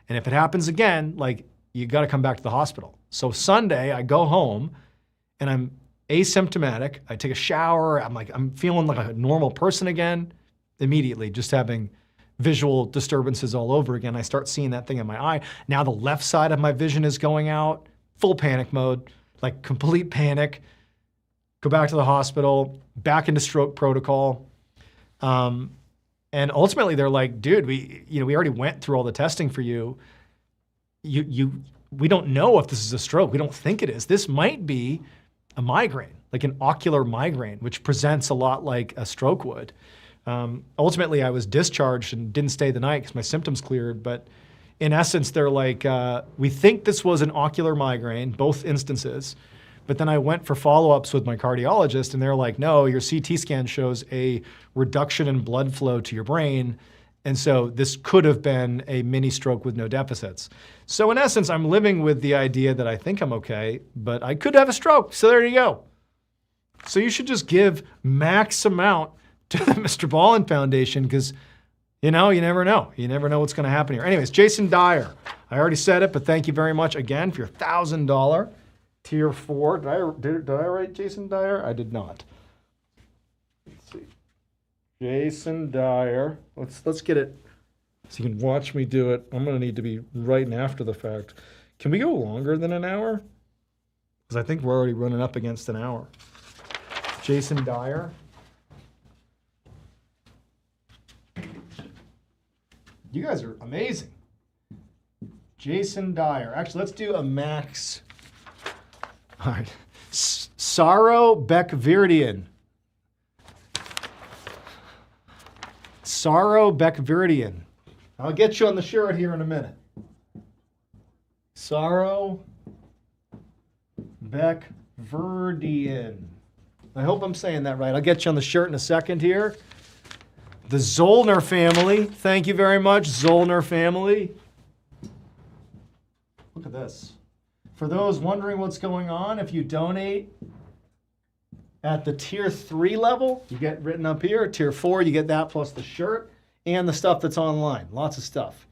S1: And if it happens again, like you gotta come back to the hospital. So Sunday, I go home and I'm asymptomatic. I take a shower. I'm feeling like a normal person again, immediately, just having visual disturbances all over again. I start seeing that thing in my eye. Now the left side of my vision is going out, full panic mode, like complete panic. Go back to the hospital, back into stroke protocol. And ultimately they're like, dude, we already went through all the testing for you. We don't know if this is a stroke. We don't think it is. This might be a migraine, like an ocular migraine, which presents a lot like a stroke would. Ultimately, I was discharged and didn't stay the night because my symptoms cleared. But in essence, they're like, we think this was an ocular migraine, both instances. But then I went for follow-ups with my cardiologist, and they're like, no, your CT scan shows a reduction in blood flow to your brain. And so this could have been a mini stroke with no deficits. So in essence, I'm living with the idea that I think I'm okay, but I could have a stroke. So there you go. So you should just give max amount to the MrBallen Foundation, because you never know. You never know what's going to happen here. Anyways, Jason Dyer. I already said it, but thank you very much again for your $1,000 tier 4. Did I write Jason Dyer? I did not. Let's see. Jason Dyer. Let's get it so you can watch me do it. I'm going to need to be writing after the fact. Can we go longer than an hour? Because I think we're already running up against an hour. Jason Dyer. You guys are amazing. Jason Dyer. Actually, let's do a max. All right. Saro Bekvirdian. Saro Bekvirdian. I'll get you on the shirt here in a minute. Saro Bekvirdian. I hope I'm saying that right. I'll get you on the shirt in a second here. The Zollner family. Thank you very much, Zollner family. Look at this. For those wondering what's going on, if you donate at the tier 3 level, you get written up here. Tier 4, you get that plus the shirt and the stuff that's online. Lots of stuff.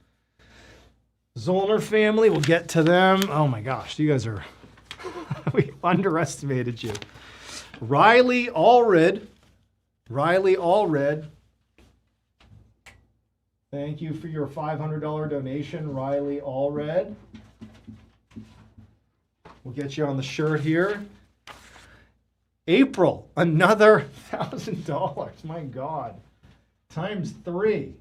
S1: Zollner family, we'll get to them. Oh my gosh, you guys are, we underestimated you. Riley Allred. Riley Allred. Thank you for your $500 donation, Riley Allred. We'll get you on the shirt here. April, another $1,000. My God. Times 3.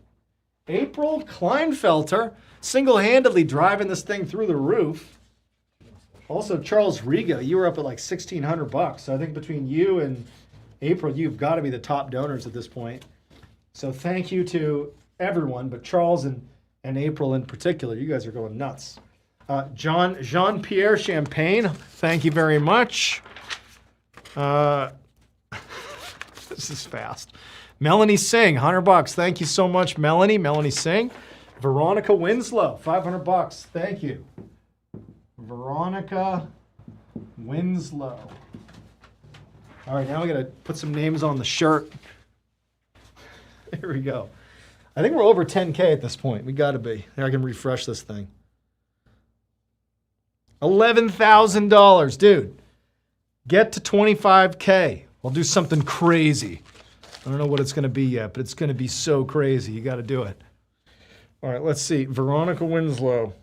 S1: April Kleinfelter, single-handedly driving this thing through the roof. Also, Charles Riga, you were up at like $1,600. So I think between you and April, you've got to be the top donors at this point. So thank you to everyone, but Charles and April in particular. You guys are going nuts. Jean-Pierre Champagne, thank you very much. This is fast. Melanie Singh, $100. Thank you so much, Melanie. Melanie Singh. Veronica Winslow, $500. Thank you. Veronica Winslow. All right, now we got to put some names on the shirt. Here we go. I think we're over 10K at this point. We got to be. Here, I can refresh this thing. $11,000. Dude, get to 25K. I'll do something crazy. I don't know what it's going to be yet, but it's going to be so crazy. You got to do it. All right, let's see. Veronica Winslow.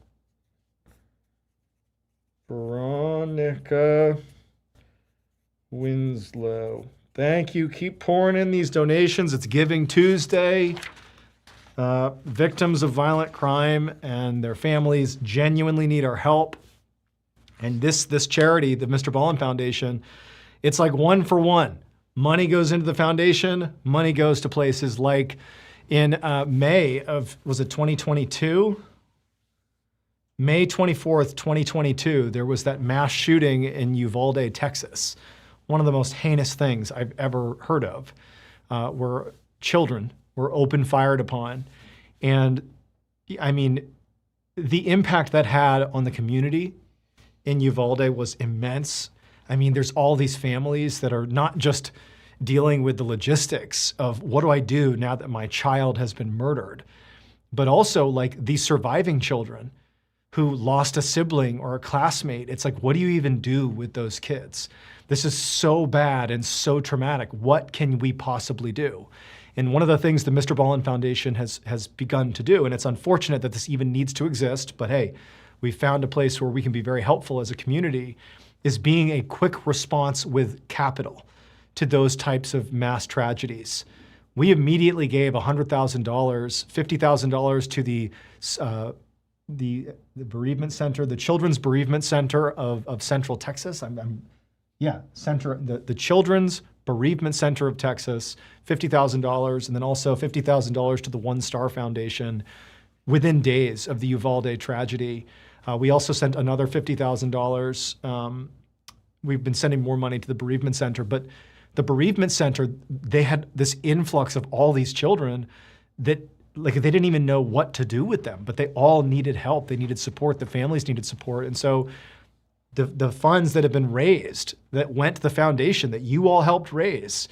S1: Veronica Winslow. Thank you. Keep pouring in these donations. It's Giving Tuesday. Victims of violent crime and their families genuinely need our help. And this charity, the MrBallen Foundation, it's like one for one. Money goes into the foundation. Money goes to places like in May of, was it 2022? May 24th, 2022, there was that mass shooting in Uvalde, Texas. One of the most heinous things I've ever heard of, where children were open fired upon. And I mean, the impact that had on the community in Uvalde was immense. I mean, there's all these families that are not just dealing with the logistics of what do I do now that my child has been murdered, but also like these surviving children who lost a sibling or a classmate. It's like, what do you even do with those kids? This is so bad and so traumatic. What can we possibly do? And one of the things the MrBallen Foundation has begun to do, and it's unfortunate that this even needs to exist, but hey, we found a place where we can be very helpful as a community, is being a quick response with capital to those types of mass tragedies. We immediately gave $100,000, $50,000 to the bereavement center, the Children's Bereavement Center of Central Texas. The Children's Bereavement Center of Texas, $50,000, and then also $50,000 to the One Star Foundation within days of the Uvalde tragedy. We also sent another $50,000. We've been sending more money to the bereavement center, but the bereavement center, they had this influx of all these children that like they didn't even know what to do with them, but they all needed help. They needed support. The families needed support. And so the funds that have been raised that went to the foundation that you all helped raise,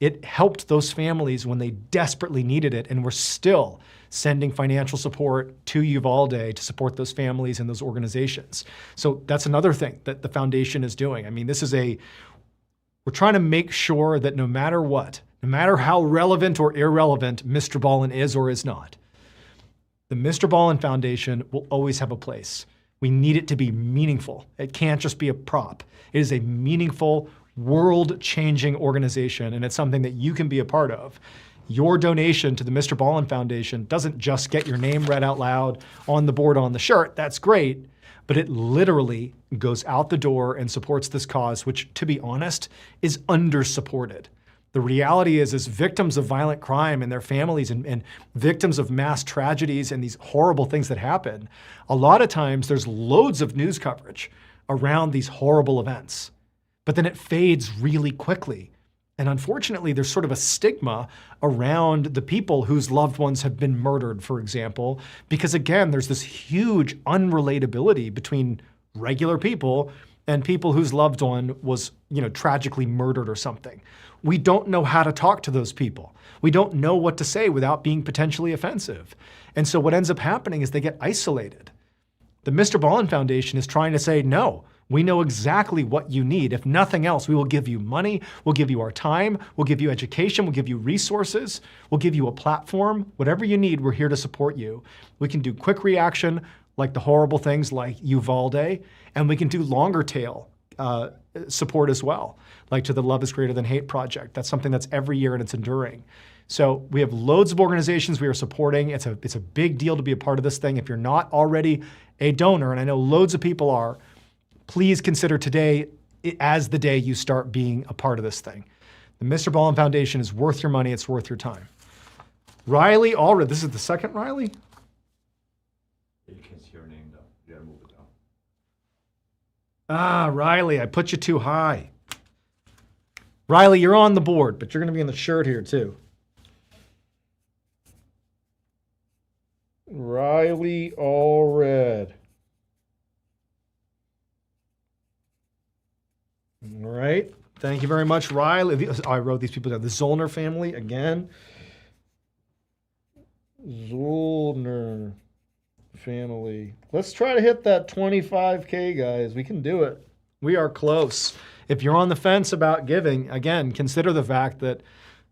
S1: it helped those families when they desperately needed it. And we're still sending financial support to Uvalde to support those families and those organizations. So that's another thing that the foundation is doing. I mean, we're trying to make sure that no matter what, no matter how relevant or irrelevant MrBallen is or is not, the MrBallen Foundation will always have a place. We need it to be meaningful. It can't just be a prop. It is a meaningful, world-changing organization, and it's something that you can be a part of. Your donation to the MrBallen Foundation doesn't just get your name read out loud on the board on the shirt. That's great, but it literally goes out the door and supports this cause, which, to be honest, is under-supported. The reality is victims of violent crime and their families and victims of mass tragedies and these horrible things that happen, a lot of times there's loads of news coverage around these horrible events, but then it fades really quickly. And unfortunately, there's sort of a stigma around the people whose loved ones have been murdered, for example, because again, there's this huge unrelatability between regular people and people whose loved one was, tragically murdered or something. We don't know how to talk to those people. We don't know what to say without being potentially offensive. And so what ends up happening is they get isolated. The MrBallen Foundation is trying to say, no, we know exactly what you need. If nothing else, we will give you money, we'll give you our time, we'll give you education, we'll give you resources, we'll give you a platform. Whatever you need, we're here to support you. We can do quick reaction, like the horrible things like Uvalde, and we can do longer tail support as well, like to the Love is Greater Than Hate project. That's something that's every year and it's enduring. So we have loads of organizations we are supporting. It's a big deal to be a part of this thing. If you're not already a donor, and I know loads of people are, please consider today as the day you start being a part of this thing. The MrBallen Foundation is worth your money. It's worth your time. Riley Allred, this is the second Riley?
S2: You can see your name though. You gotta move it down.
S1: Ah, Riley, I put you too high. Riley, you're on the board, but you're going to be in the shirt here too. Riley Allred. All right. Thank you very much, Riley. I wrote these people down. The Zollner family, again. Zollner family. Let's try to hit that 25K, guys. We can do it. We are close. If you're on the fence about giving, again, consider the fact that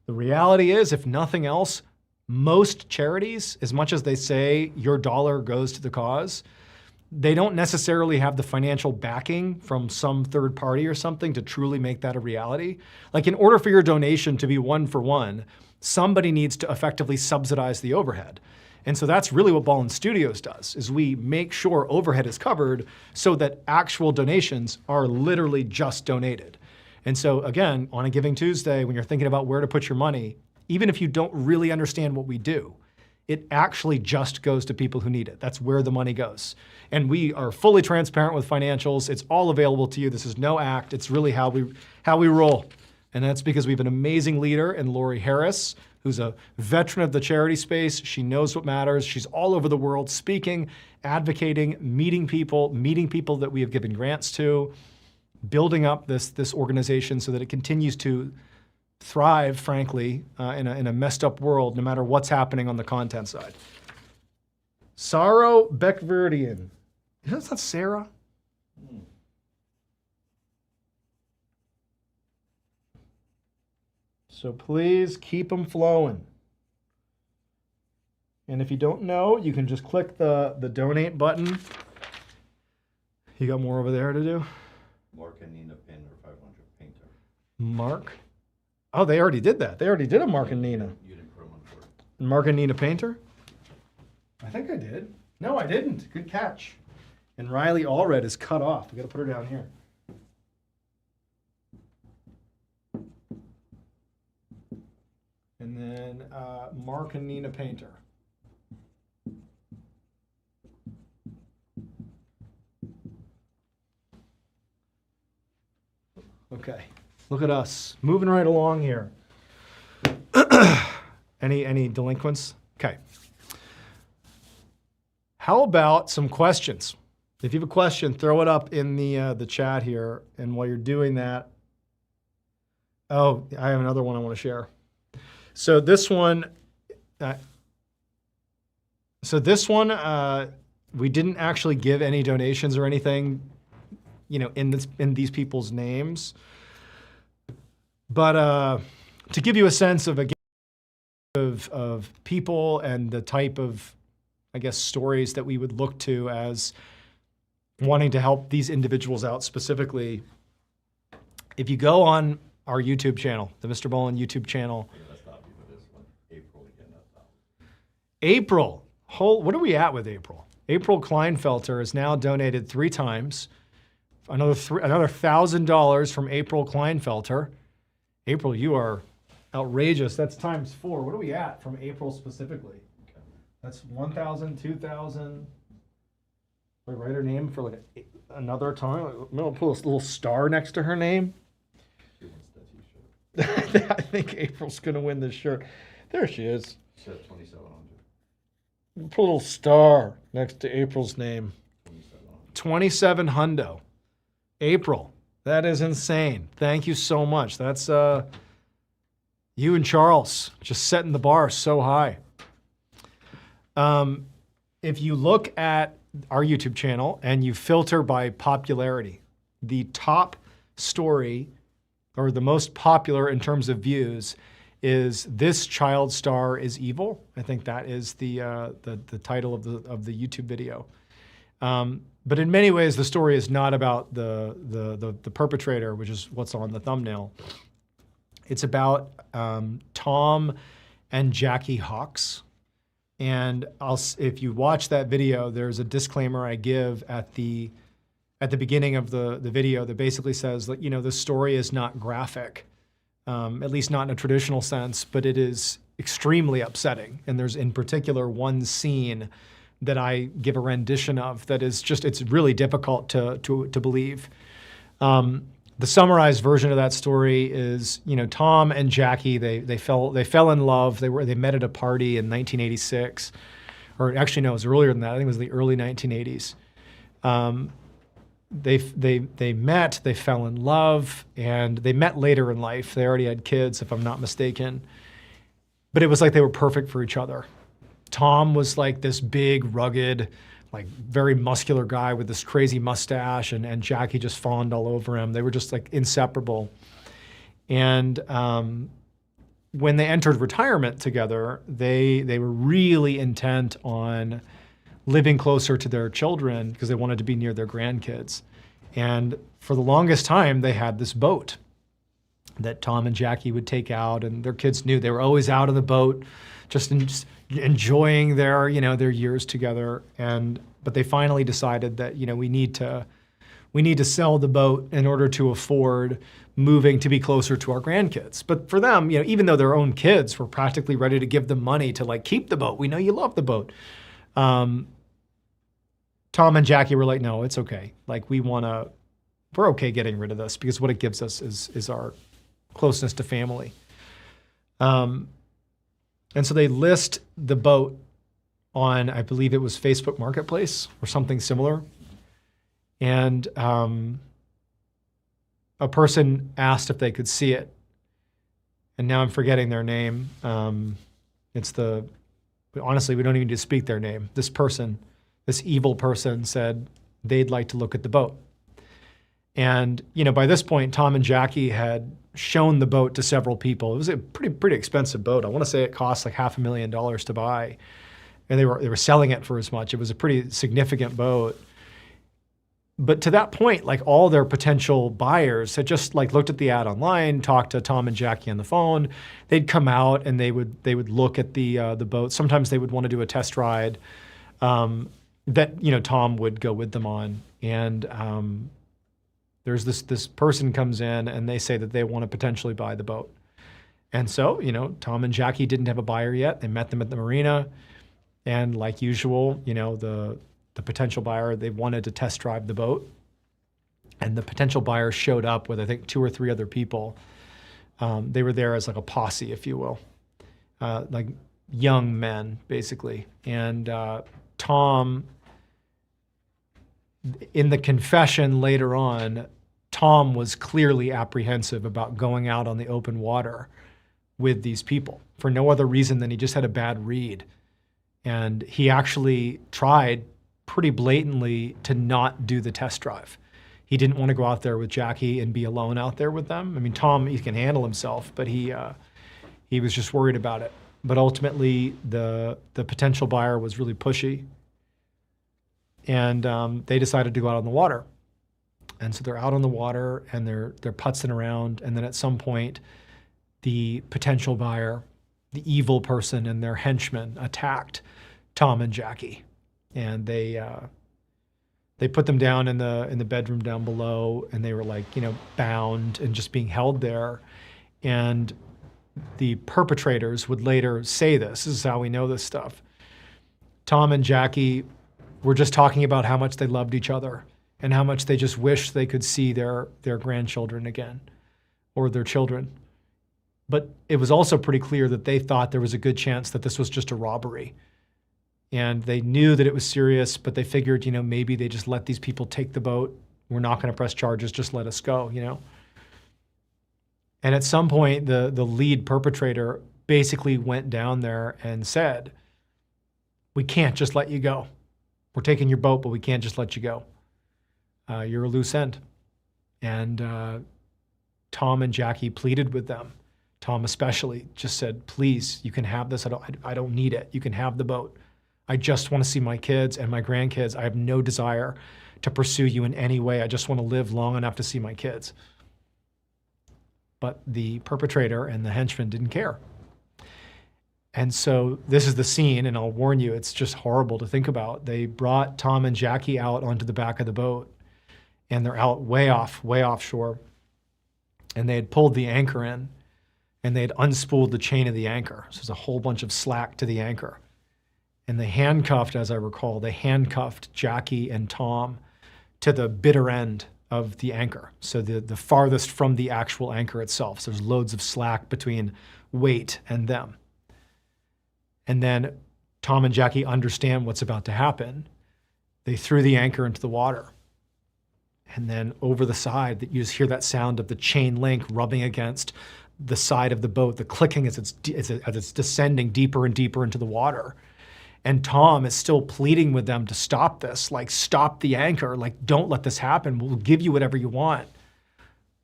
S1: the reality is, if nothing else, most charities, as much as they say your dollar goes to the cause, they don't necessarily have the financial backing from some third party or something to truly make that a reality. Like in order for your donation to be one for one, somebody needs to effectively subsidize the overhead. And so that's really what Ballen Studios does, is we make sure overhead is covered so that actual donations are literally just donated. And so again, on a Giving Tuesday, when you're thinking about where to put your money, even if you don't really understand what we do, it actually just goes to people who need it. That's where the money goes. And we are fully transparent with financials. It's all available to you. This is no act. It's really how we roll. And that's because we have an amazing leader in Lori Harris, who's a veteran of the charity space. She knows what matters. She's all over the world speaking, advocating, meeting people that we have given grants to, building up this organization so that it continues to thrive, frankly, in a messed up world, no matter what's happening on the content side. Saro Beckverdian. Is that Sarah? So please keep them flowing. And if you don't know, you can just click the donate button. You got more over there to do?
S2: Mark and Nina Painter, 500 Painter.
S1: Mark? Oh, they already did that. They already did a Mark and Nina.
S2: You didn't put them on board.
S1: Mark and Nina Painter? I think I did. No, I didn't. Good catch. And Riley Allred is cut off. We got to put her down here. And then Mark and Nina Painter. Okay, look at us, moving right along here. Any delinquents? Okay. How about some questions? If you have a question, throw it up in the chat here. And while you're doing that, oh, I have another one I want to share. So this one, we didn't actually give any donations or anything, in these people's names. But to give you a sense of people and the type of, I guess, stories that we would look to as wanting to help these individuals out specifically, if you go on our YouTube channel, the MrBallen YouTube channel.
S2: Yeah, let's stop you with this one. April again, that's not.
S1: April, what are we at with April? April Kleinfelter has now donated 3 times. Another $1,000 from April Kleinfelter. April, you are outrageous. That's times 4. What are we at from April specifically?
S2: Okay.
S1: That's 1,000, 2,000. We write her name for like another time. I'll put a little star next to her name.
S2: She wants that t-shirt.
S1: I think April's gonna win this shirt. There she is.
S2: Says 2,700.
S1: Put a little star next to April's name.
S2: 2,700.
S1: 27 hundo. April, that is insane. Thank you so much. That's you and Charles just setting the bar so high. If you look at our YouTube channel and you filter by popularity, the top story or the most popular in terms of views is "This Child Star is Evil." I think that is the title of the YouTube video. But in many ways, the story is not about the perpetrator, which is what's on the thumbnail. It's about Tom and Jackie Hawks. And if you watch that video, there's a disclaimer I give at the beginning of the video that basically says that, the story is not graphic, at least not in a traditional sense, but it is extremely upsetting. And there's in particular one scene that I give a rendition of that is just, it's really difficult to believe. The summarized version of that story is, Tom and Jackie, they fell in love. They met at a party in 1986, or actually no, it was earlier than that. I think it was the early 1980s. They met, they fell in love, and they met later in life. They already had kids, if I'm not mistaken. But it was like they were perfect for each other. Tom was like this big, rugged, like very muscular guy with this crazy mustache, and Jackie just fawned all over him. They were just like inseparable. And when they entered retirement together, they were really intent on living closer to their children because they wanted to be near their grandkids. And for the longest time, they had this boat that Tom and Jackie would take out, and their kids knew they were always out of the boat, just enjoying their, their years together. But they finally decided that, we need to sell the boat in order to afford moving to be closer to our grandkids. But for them, even though their own kids were practically ready to give them money to keep the boat, we know you love the boat. Tom and Jackie were like, no, it's okay. We're okay getting rid of this because what it gives us is our closeness to family. And so they list the boat on, I believe it was Facebook Marketplace or something similar. And a person asked if they could see it. And now I'm forgetting their name. Honestly, we don't even need to speak their name. This person, this evil person, said they'd like to look at the boat. And, by this point, Tom and Jackie had shown the boat to several people. It was a pretty expensive boat. I want to say it cost like $500,000 to buy. And they were selling it for as much. It was a pretty significant boat. But to that point, all their potential buyers had just looked at the ad online, talked to Tom and Jackie on the phone. They'd come out and they would look at the boat. Sometimes they would want to do a test ride that Tom would go with them on. And there's this person comes in and they say that they want to potentially buy the boat. And so Tom and Jackie didn't have a buyer yet. They met them at the marina, and like usual, the potential buyer, they wanted to test drive the boat. And the potential buyer showed up with, I think, 2 or 3 other people. They were there as a posse, if you will, young men, basically. And Tom, in the confession later on, Tom was clearly apprehensive about going out on the open water with these people for no other reason than he just had a bad read. And he actually tried pretty blatantly to not do the test drive. He didn't want to go out there with Jackie and be alone out there with them. I mean, Tom, he can handle himself, but he was just worried about it. But ultimately, the potential buyer was really pushy, and they decided to go out on the water. And so they're out on the water and they're putzing around, and then at some point, the potential buyer, the evil person, and their henchmen attacked Tom and Jackie. And they put them down in the bedroom down below, and they were bound and just being held there. And the perpetrators would later say this is how we know this stuff. Tom and Jackie were just talking about how much they loved each other and how much they just wished they could see their grandchildren again, or their children. But it was also pretty clear that they thought there was a good chance that this was just a robbery. And they knew that it was serious, but they figured, maybe they just let these people take the boat. We're not going to press charges, just let us go, And at some point, the lead perpetrator basically went down there and said, we can't just let you go. We're taking your boat, but we can't just let you go. You're a loose end. And Tom and Jackie pleaded with them. Tom especially just said, please, you can have this. I don't need it. You can have the boat. I just want to see my kids and my grandkids. I have no desire to pursue you in any way. I just want to live long enough to see my kids. But the perpetrator and the henchman didn't care. And so this is the scene, and I'll warn you, it's just horrible to think about. They brought Tom and Jackie out onto the back of the boat, and they're out way offshore. And they had pulled the anchor in, and they had unspooled the chain of the anchor. So there's a whole bunch of slack to the anchor. And they handcuffed, as I recall, Jackie and Tom to the bitter end of the anchor. So the farthest from the actual anchor itself. So there's loads of slack between weight and them. And then Tom and Jackie understand what's about to happen. They threw the anchor into the water. And then over the side, you just hear that sound of the chain link rubbing against the side of the boat, the clicking as it's descending deeper and deeper into the water. And Tom is still pleading with them to stop this, stop the anchor, don't let this happen. We'll give you whatever you want.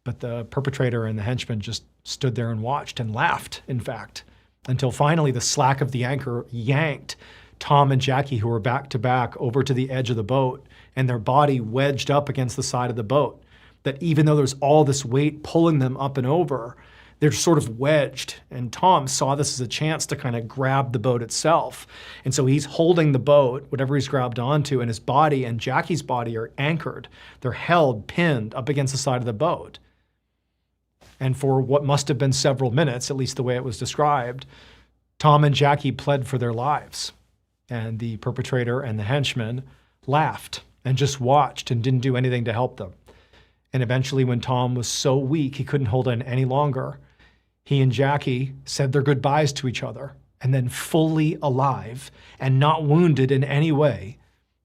S1: But the perpetrator and the henchman just stood there and watched and laughed, in fact, until finally the slack of the anchor yanked Tom and Jackie, who were back to back, over to the edge of the boat, and their body wedged up against the side of the boat. That even though there's all this weight pulling them up and over, they're sort of wedged. And Tom saw this as a chance to kind of grab the boat itself. And so he's holding the boat, whatever he's grabbed onto, and his body and Jackie's body are anchored. They're held, pinned up against the side of the boat. And for what must have been several minutes, at least the way it was described, Tom and Jackie pled for their lives. And the perpetrator and the henchman laughed and just watched and didn't do anything to help them. And eventually, when Tom was so weak he couldn't hold in any longer, he and Jackie said their goodbyes to each other, and then fully alive and not wounded in any way,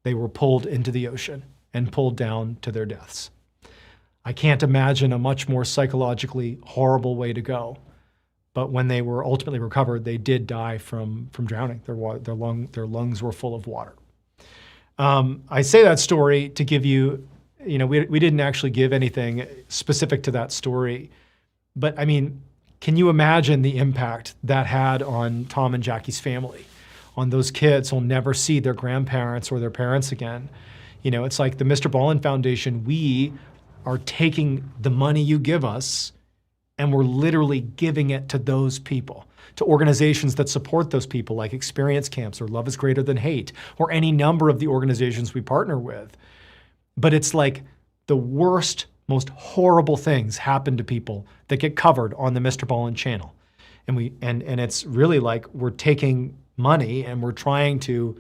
S1: they were pulled into the ocean and pulled down to their deaths. I can't imagine a much more psychologically horrible way to go. But when they were ultimately recovered, they did die from drowning. Their lungs were full of water. I say that story to give you, we didn't actually give anything specific to that story. But I mean, can you imagine the impact that had on Tom and Jackie's family, on those kids who'll never see their grandparents or their parents again? It's like the MrBallen Foundation, we are taking the money you give us and we're literally giving it to those people, to organizations that support those people like Experience Camps or Love is Greater Than Hate or any number of the organizations we partner with. But it's like the worst, most horrible things happen to people that get covered on the MrBallen channel. And it's really like we're taking money and we're trying to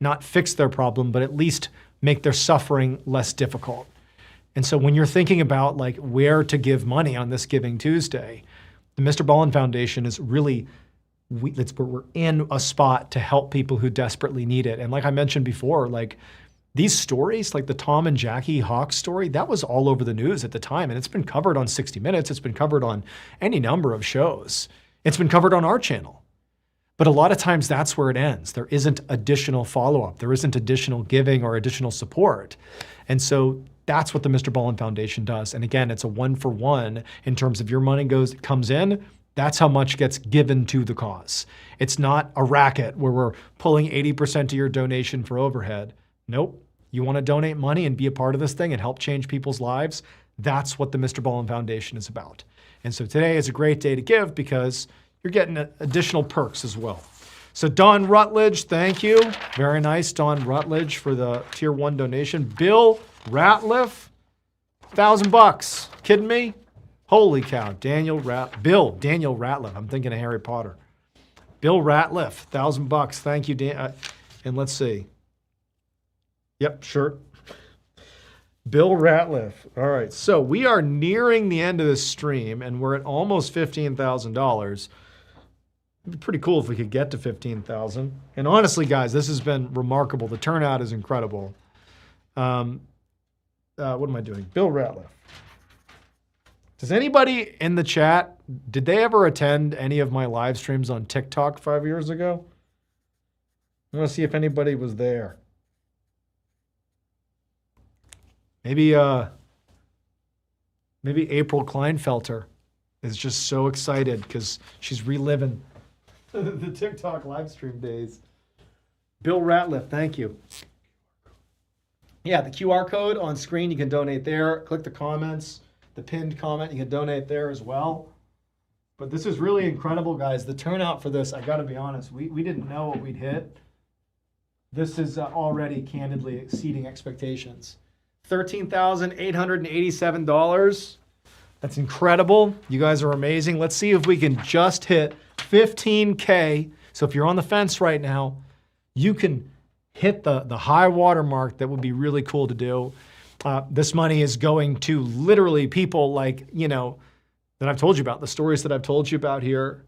S1: not fix their problem, but at least make their suffering less difficult. And so when you're thinking about like where to give money on this Giving Tuesday, the MrBallen Foundation is really, we're in a spot to help people who desperately need it. And like I mentioned before, like these stories, like the Tom and Jackie Hawk story, that was all over the news at the time. And it's been covered on 60 Minutes. It's been covered on any number of shows. It's been covered on our channel. But a lot of times that's where it ends. There isn't additional follow-up. There isn't additional giving or additional support. And so that's what the MrBallen Foundation does. And again, it's a 1-for-1 in terms of your money comes in, that's how much gets given to the cause. It's not a racket where we're pulling 80% of your donation for overhead. Nope. You want to donate money and be a part of this thing and help change people's lives? That's what the MrBallen Foundation is about. And so today is a great day to give because you're getting additional perks as well. So Don Rutledge, thank you. Very nice, Don Rutledge, for the Tier 1 donation. Bill Ratliff, $1,000. Kidding me? Holy cow. Daniel Ratliff. I'm thinking of Harry Potter. Bill Ratliff, $1,000. Thank you, Dan. And let's see. Yep, shirt. Bill Ratliff. All right, so we are nearing the end of this stream, and we're at almost $15,000. It'd be pretty cool if we could get to 15,000. And honestly, guys, this has been remarkable. The turnout is incredible. What am I doing? Bill Ratliff. Does anybody in the chat, did they ever attend any of my live streams on TikTok 5 years ago? I want to see if anybody was there. Maybe April Kleinfelter is just so excited because she's reliving the TikTok live stream days. Bill Ratliff, thank you. Yeah, the QR code on screen, you can donate there. Click the comments, the pinned comment, you can donate there as well. But this is really incredible, guys. The turnout for this, I got to be honest, we didn't know what we'd hit. This is already candidly exceeding expectations. $13,887. That's incredible. You guys are amazing. Let's see if we can just hit 15K. So if you're on the fence right now, you can hit the high water mark. That would be really cool to do. This money is going to literally people like, that I've told you about, the stories that I've told you about here.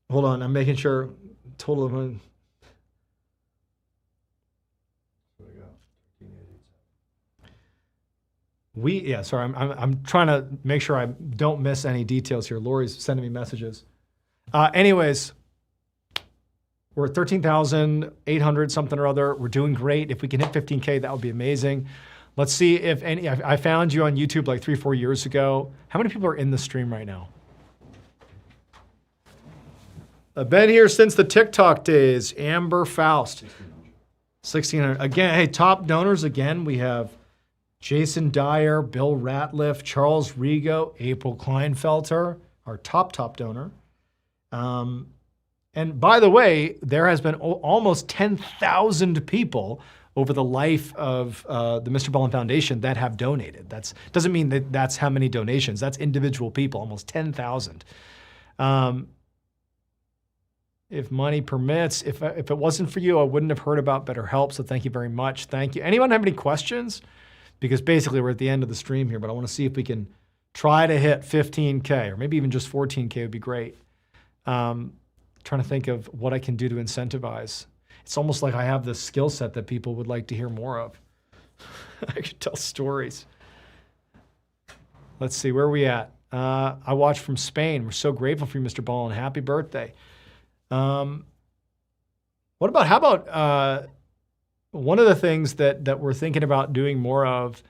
S1: Hold on, I'm making sure total of money. I'm trying to make sure I don't miss any details here. Lori's sending me messages. Anyways, we're at 13,800 something or other. We're doing great. If we can hit 15K, that would be amazing. Let's see if any, I found you on YouTube like 3-4 years ago. How many people are in the stream right now? I've been here since the TikTok days. Amber Faust. 1,600. Again, hey, top donors again. We have Jason Dyer, Bill Ratliff, Charles Rigo, April Kleinfelter, our top donor. And by the way, there has been almost 10,000 people over the life of the MrBallen Foundation that have donated. That doesn't mean that that's how many donations. That's individual people, almost 10,000. If money permits, if it wasn't for you, I wouldn't have heard about BetterHelp, so thank you very much. Thank you. Anyone have any questions? Because basically we're at the end of the stream here, but I want to see if we can try to hit 15K, or maybe even just 14K would be great. Trying to think of what I can do to incentivize. It's almost like I have this skill set that people would like to hear more of. I could tell stories. Let's see, where are we at? I watched from Spain. We're so grateful for you, MrBallen. Happy birthday. How about one of the things that we're thinking about doing more of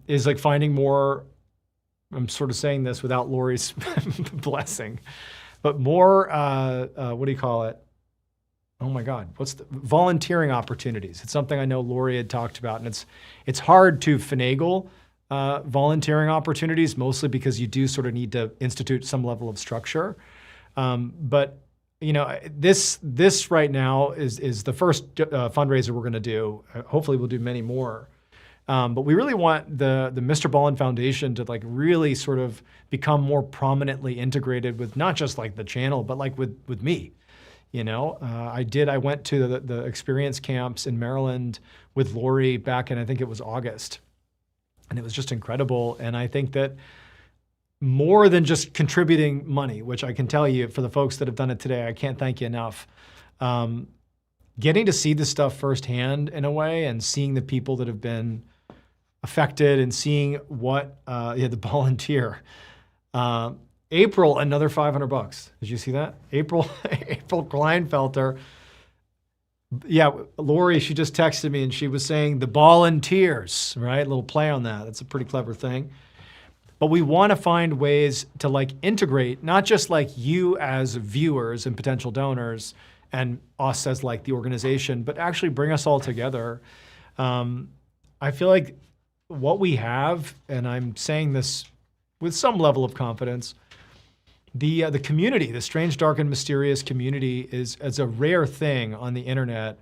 S1: is like finding more, I'm sort of saying this without Lori's blessing, but more, what do you call it? Oh my God, what's the volunteering opportunities? It's something I know Lori had talked about, and it's hard to finagle volunteering opportunities, mostly because you do sort of need to institute some level of structure. But you know, this right now is the first fundraiser we're going to do. Hopefully, we'll do many more. But we really want the MrBallen Foundation to like really sort of become more prominently integrated with not just like the channel, but like with me. You know, I went to the experience camps in Maryland with Lori back in, I think it was August, and it was just incredible. And I think that more than just contributing money, which I can tell you for the folks that have done it today, I can't thank you enough. Getting to see this stuff firsthand in a way, and seeing the people that have been affected, and seeing what the volunteer. April, another $500. Did you see that? April Kleinfelter. Yeah, Lori, she just texted me and she was saying the volunteers, right? A little play on that. That's a pretty clever thing. But we want to find ways to like integrate, not just like you as viewers and potential donors and us as like the organization, but actually bring us all together. I feel like what we have, and I'm saying this with some level of confidence, the community, the strange, dark, and mysterious community is a rare thing on the internet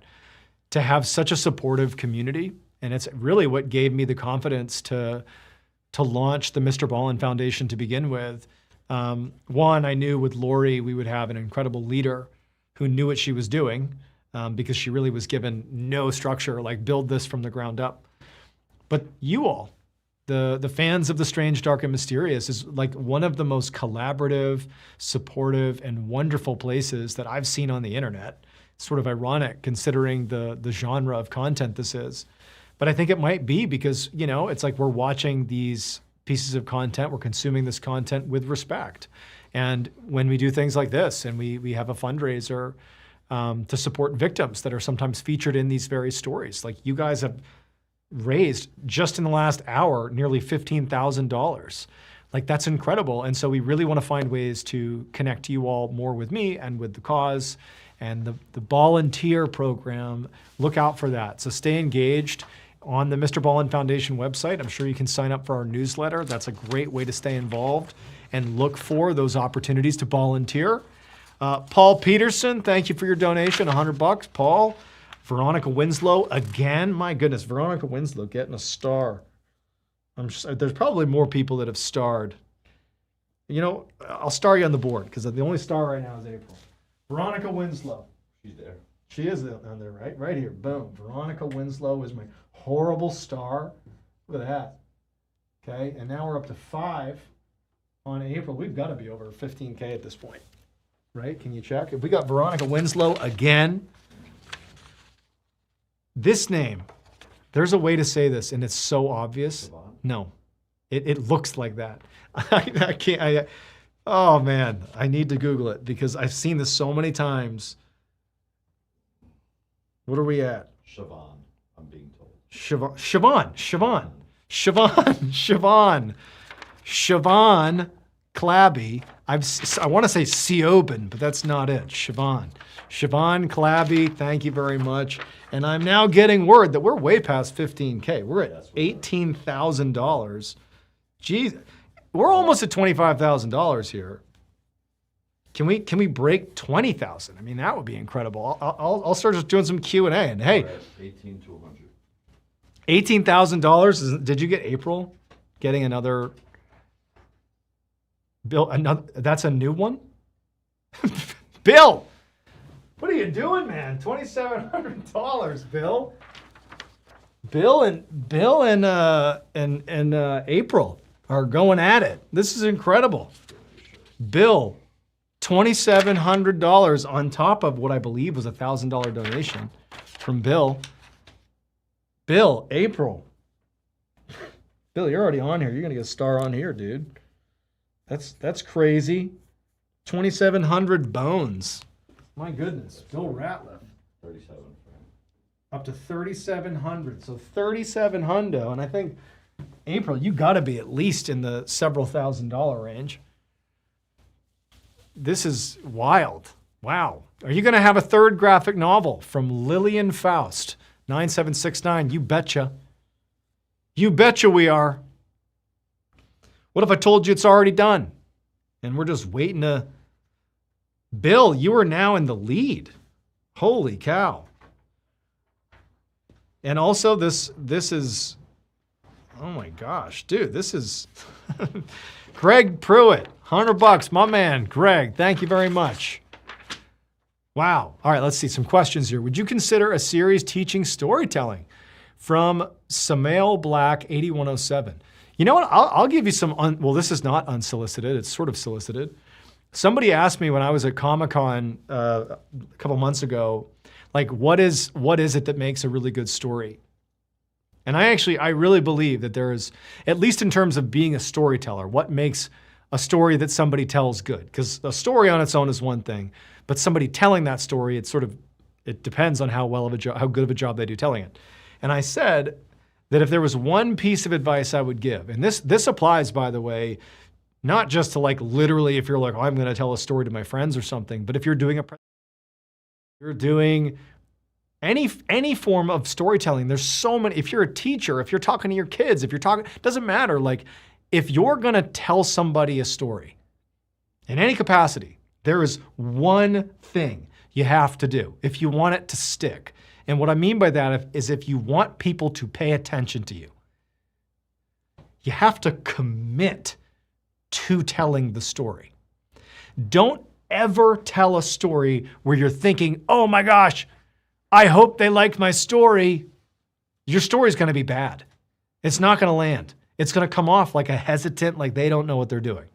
S1: to have such a supportive community. And it's really what gave me the confidence to launch the MrBallen Foundation to begin with. One, I knew with Lori, we would have an incredible leader who knew what she was doing because she really was given no structure, like build this from the ground up. But you all, the fans of the strange, dark, and mysterious is like one of the most collaborative, supportive, and wonderful places that I've seen on the internet. It's sort of ironic considering the genre of content this is. But I think it might be because, you know, it's like we're watching these pieces of content, we're consuming this content with respect. And when we do things like this and we have a fundraiser to support victims that are sometimes featured in these very stories, like you guys have raised just in the last hour nearly $15,000. Like that's incredible. And so we really want to find ways to connect you all more with me and with the cause and the volunteer program. Look out for that. So stay engaged on the MrBallen Foundation website. I'm sure you can sign up for our newsletter. That's a great way to stay involved and look for those opportunities to volunteer. Paul Peterson, thank you for your donation, $100, Paul. Veronica Winslow, again, my goodness, Veronica Winslow getting a star. There's probably more people that have starred. You know, I'll star you on the board because the only star right now is April. Veronica Winslow.
S2: She's there.
S1: She is on there, right? Right here, boom. Veronica Winslow is my horrible star. Look at that. Okay, and now we're up to 5 on April. We've got to be over 15K at this point, right? Can you check? If we got Veronica Winslow again, this name, there's a way to say this, and it's so obvious. No, it looks like that. I can't. Oh man, I need to Google it because I've seen this so many times. What are we at?
S2: Siobhan, I'm being told.
S1: Siobhan Clabby. I want to say Siobhan, but that's not it. Siobhan Clabby, thank you very much. And I'm now getting word that we're way past 15K. We're at $18,000. Geez, we're almost at $25,000 here. Can we break 20,000? I mean, that would be incredible. I'll start just doing some Q&A. And hey, $18,000. Did you get April getting another Bill? That's a new one. Bill, what are you doing, man? $2,700, Bill. Bill and April are going at it. This is incredible. Bill, $2,700 on top of what I believe was a $1,000 donation from Bill. Bill, April. Bill, you're already on here. You're gonna get a star on here, dude. That's crazy. 2,700 bones. My goodness. Bill Ratliff.
S2: 37.
S1: Up to 3,700. So 3,700. And I think, April, you got to be at least in the several $1,000 range. This is wild. Wow. Are you going to have a third graphic novel from Lillian Faust, 9769? You betcha. You betcha we are. What if I told you it's already done? And we're just waiting to... Bill, you are now in the lead. Holy cow. And also this is... Oh my gosh, dude, this is... Greg Pruitt, $100, my man, Greg, thank you very much. Wow. All right, let's see some questions here. Would you consider a series teaching storytelling? From Samael Black 8107. You know what? I'll give you some, well, this is not unsolicited. It's sort of solicited. Somebody asked me when I was at Comic-Con a couple months ago, like, what is it that makes a really good story? And I really believe that there is, at least in terms of being a storyteller, what makes a story that somebody tells good? Because a story on its own is one thing, but somebody telling that story, it depends on how good of a job they do telling it. And I said that if there was one piece of advice I would give, and this applies, by the way, not just to like literally if you're like, oh, I'm going to tell a story to my friends or something, but if you're doing any form of storytelling, there's so many. If you're a teacher, if you're talking to your kids, it doesn't matter. Like, if you're going to tell somebody a story in any capacity, there is one thing you have to do if you want it to stick. And what I mean by that is if you want people to pay attention to you, you have to commit to telling the story. Don't ever tell a story where you're thinking, oh my gosh, I hope they liked my story. Your story's going to be bad. It's not going to land. It's going to come off like a hesitant, like they don't know what they're doing.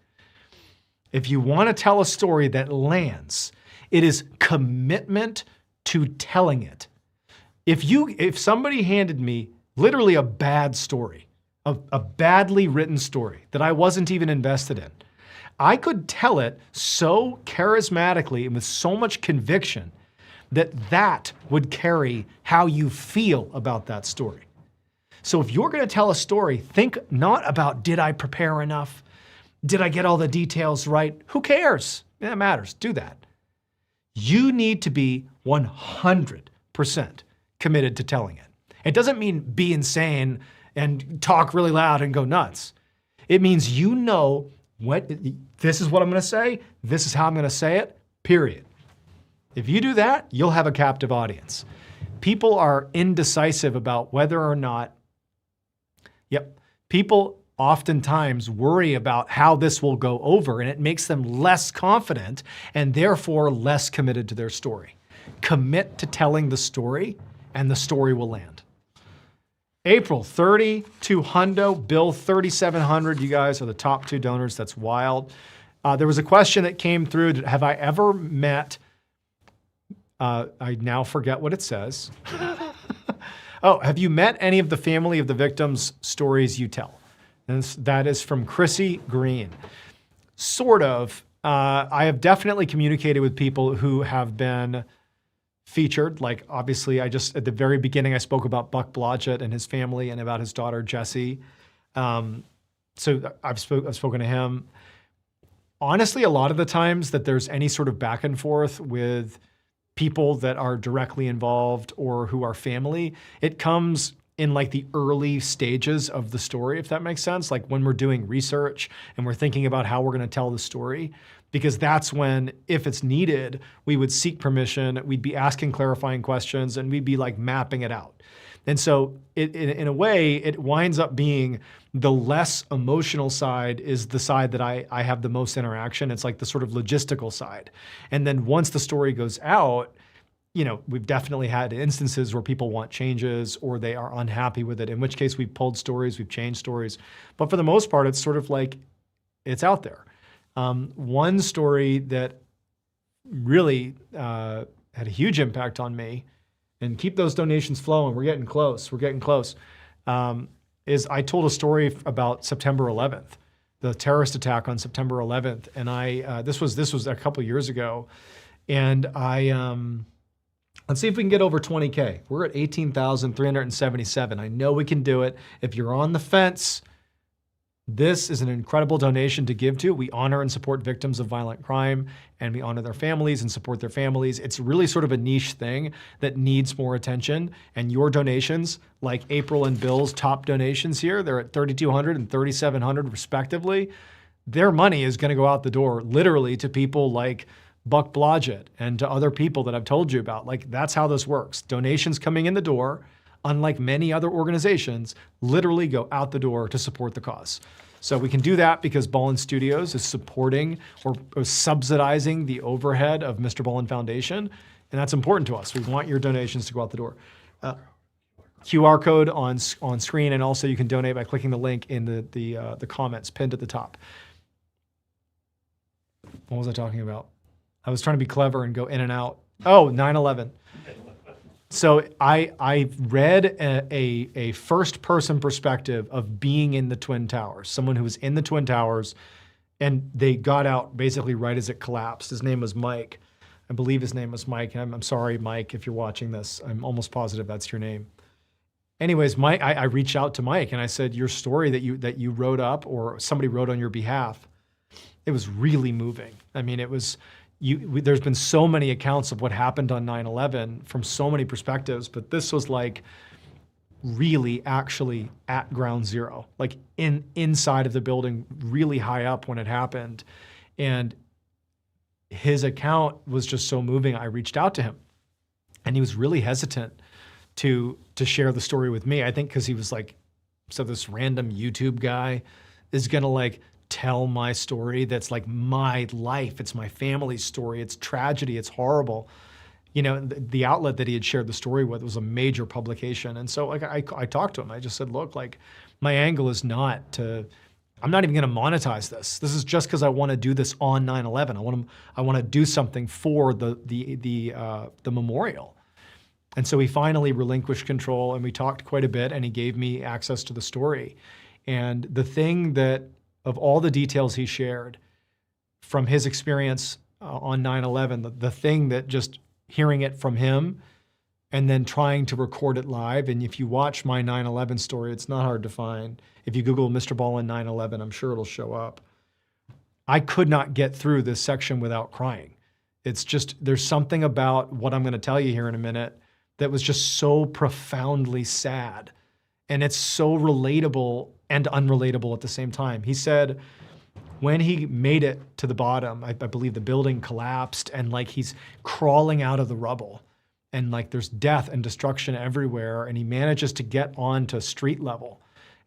S1: If you want to tell a story that lands, it is commitment to telling it. If somebody handed me literally a bad story, a badly written story that I wasn't even invested in, I could tell it so charismatically and with so much conviction that would carry how you feel about that story. So if you're going to tell a story, think not about, did I prepare enough? Did I get all the details right? Who cares? That matters. Do that. You need to be 100% committed to telling it. It doesn't mean be insane and talk really loud and go nuts. It means you know this is what I'm going to say, this is how I'm going to say it, period. If you do that, you'll have a captive audience. People are indecisive about whether or not, people oftentimes worry about how this will go over, and it makes them less confident and therefore less committed to their story. Commit to telling the story, and the story will land. April, 3,200, Bill, 3,700. You guys are the top two donors. That's wild. There was a question that came through. Have I ever met, I now forget what it says. Oh, have you met any of the family of the victims' stories you tell? And that is from Chrissy Green. Sort of. I have definitely communicated with people who have been featured. Like, obviously, at the very beginning, I spoke about Buck Blodgett and his family and about his daughter, Jessie. So I've spoken to him. honestly, a lot of the times that there's any sort of back and forth with people that are directly involved or who are family, it comes in like the early stages of the story, if that makes sense. Like when we're doing research and we're thinking about how we're going to tell the story, because that's when, if it's needed, we would seek permission, we'd be asking clarifying questions, and we'd be like mapping it out. And so in a way, it winds up being the less emotional side is the side that I have the most interaction. It's like the sort of logistical side. And then once the story goes out, you know, we've definitely had instances where people want changes or they are unhappy with it, in which case we've pulled stories, we've changed stories. But for the most part, it's sort of like it's out there. One story that really had a huge impact on me, and keep those donations flowing, we're getting close, is I told a story about September 11th, the terrorist attack on September 11th. And this was a couple years ago. And let's see if we can get over 20K. We're at 18,377. I know we can do it. If you're on the fence, this is an incredible donation to give to. We honor and support victims of violent crime, and we honor their families and support their families. It's really sort of a niche thing that needs more attention. And your donations, like April and Bill's top donations here, they're at 3,200 and 3,700 respectively. Their money is going to go out the door literally to people like Buck Blodgett and to other people that I've told you about. Like, that's how this works. Donations coming in the door, unlike many other organizations, literally go out the door to support the cause. So we can do that because Ballen Studios is supporting or subsidizing the overhead of MrBallen Foundation, and that's important to us. We want your donations to go out the door. QR code on screen, and also you can donate by clicking the link in the comments pinned at the top. What was I talking about? I was trying to be clever and go in and out. Oh, 9/11. So I read a first-person perspective of being in the Twin Towers, someone who was in the Twin Towers, and they got out basically right as it collapsed. His name was Mike. I believe his name was Mike. I'm sorry, Mike, if you're watching this. I'm almost positive that's your name. Anyways, Mike, I reached out to Mike and I said, your story that you wrote up or somebody wrote on your behalf, it was really moving. I mean, it was... there's been so many accounts of what happened on 9/11 from so many perspectives, but this was like really actually at ground zero, like inside of the building, really high up when it happened. And his account was just so moving. I reached out to him and he was really hesitant to share the story with me. I think because he was like, so this random YouTube guy is gonna like tell my story that's like my life, it's my family's story, it's tragedy, it's horrible. You know, the outlet that he had shared the story with was a major publication. And so like I talked to him, I just said, look, like my angle is not to, I'm not even gonna monetize this. This is just because I wanna do this on 9/11. I wanna do something for the memorial. And so he finally relinquished control and we talked quite a bit and he gave me access to the story. And the thing that, of all the details he shared from his experience on 9/11, the thing that just hearing it from him and then trying to record it live, and if you watch my 9/11 story, it's not hard to find. If you Google MrBallen 9/11, I'm sure it'll show up. I could not get through this section without crying. It's just, there's something about what I'm gonna tell you here in a minute that was just so profoundly sad. And it's so relatable and unrelatable at the same time. He said when he made it to the bottom, I believe the building collapsed and like he's crawling out of the rubble and like there's death and destruction everywhere and he manages to get onto street level.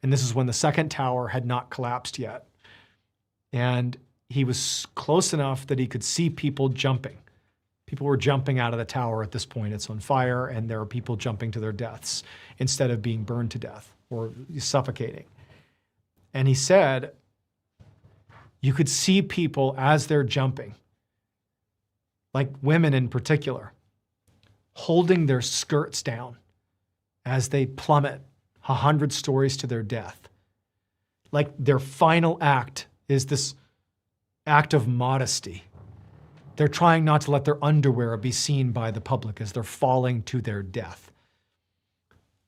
S1: And this is when the second tower had not collapsed yet. And he was close enough that he could see people jumping. People were jumping out of the tower at this point. It's on fire and there are people jumping to their deaths instead of being burned to death or suffocating. And he said, you could see people as they're jumping, like women in particular, holding their skirts down as they plummet 100 stories to their death. Like their final act is this act of modesty. They're trying not to let their underwear be seen by the public as they're falling to their death.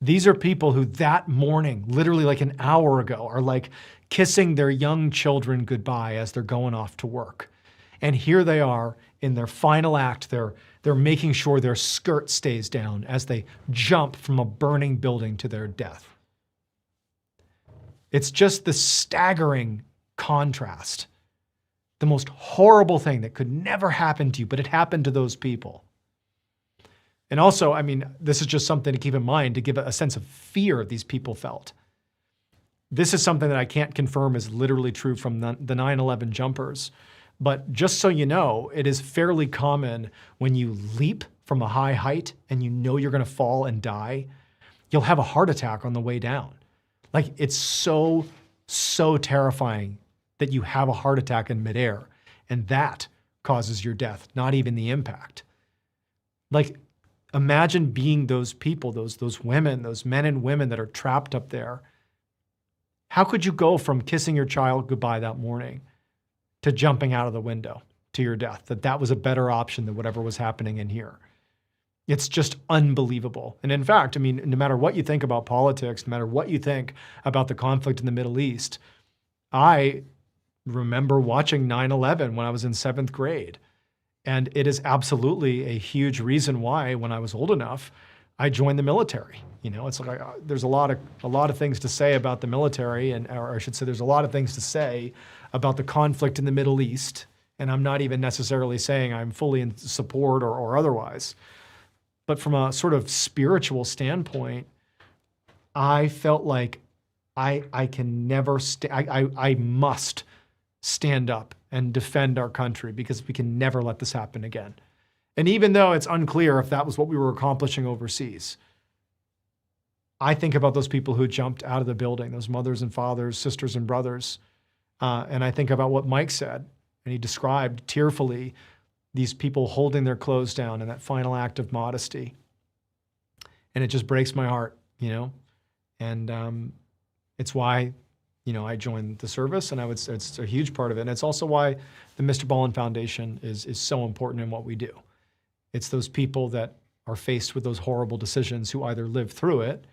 S1: These are people who that morning, literally like an hour ago, are like kissing their young children goodbye as they're going off to work. And here they are in their final act. They're making sure their skirt stays down as they jump from a burning building to their death. It's just the staggering contrast. The most horrible thing that could never happen to you, but it happened to those people. And also, I mean, this is just something to keep in mind to give a sense of fear these people felt. This is something that I can't confirm is literally true from the 9/11 jumpers. But just so you know, it is fairly common when you leap from a high height and you know you're going to fall and die, you'll have a heart attack on the way down. Like, it's so terrifying that you have a heart attack in midair, and that causes your death, not even the impact. Like, imagine being those people, those women, those men and women that are trapped up there. How could you go from kissing your child goodbye that morning to jumping out of the window to your death? That was a better option than whatever was happening in here. It's just unbelievable. And in fact, I mean, no matter what you think about politics, no matter what you think about the conflict in the Middle East, I remember watching 9/11 when I was in 7th grade. And it is absolutely a huge reason why, when I was old enough, I joined the military. You know, it's like there's a lot of things to say about the military, or I should say there's a lot of things to say about the conflict in the Middle East. And I'm not even necessarily saying I'm fully in support or otherwise. But from a sort of spiritual standpoint, I felt like I can never, I must stand up and defend our country because we can never let this happen again. And even though it's unclear if that was what we were accomplishing overseas, I think about those people who jumped out of the building, those mothers and fathers, sisters and brothers. And I think about what Mike said, and he described tearfully these people holding their clothes down in that final act of modesty. And it just breaks my heart, you know? And it's why, you know, I joined the service, and it's a huge part of it. And it's also why the MrBallen Foundation is so important in what we do. It's those people that are faced with those horrible decisions who either live through it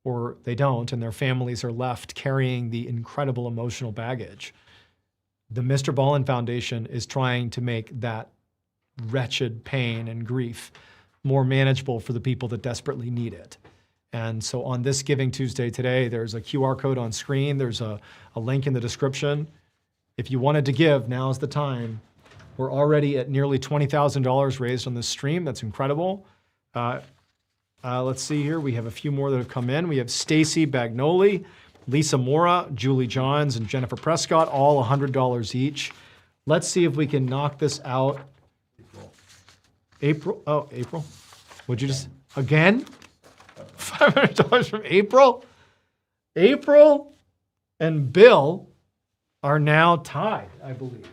S1: or they don't, and their families are left carrying the incredible emotional baggage. The MrBallen Foundation is trying to make that wretched pain and grief more manageable for the people that desperately need it. And so on this Giving Tuesday today, there's a QR code on screen. There's a link in the description. If you wanted to give, now's the time. We're already at nearly $20,000 raised on this stream. That's incredible. Let's see here. We have a few more that have come in. We have Stacy Bagnoli, Lisa Mora, Julie Johns, and Jennifer Prescott, all $100 each. Let's see if we can knock this out. April? Oh, April. Would you just, again? $500 from April? April and Bill are now tied, I believe.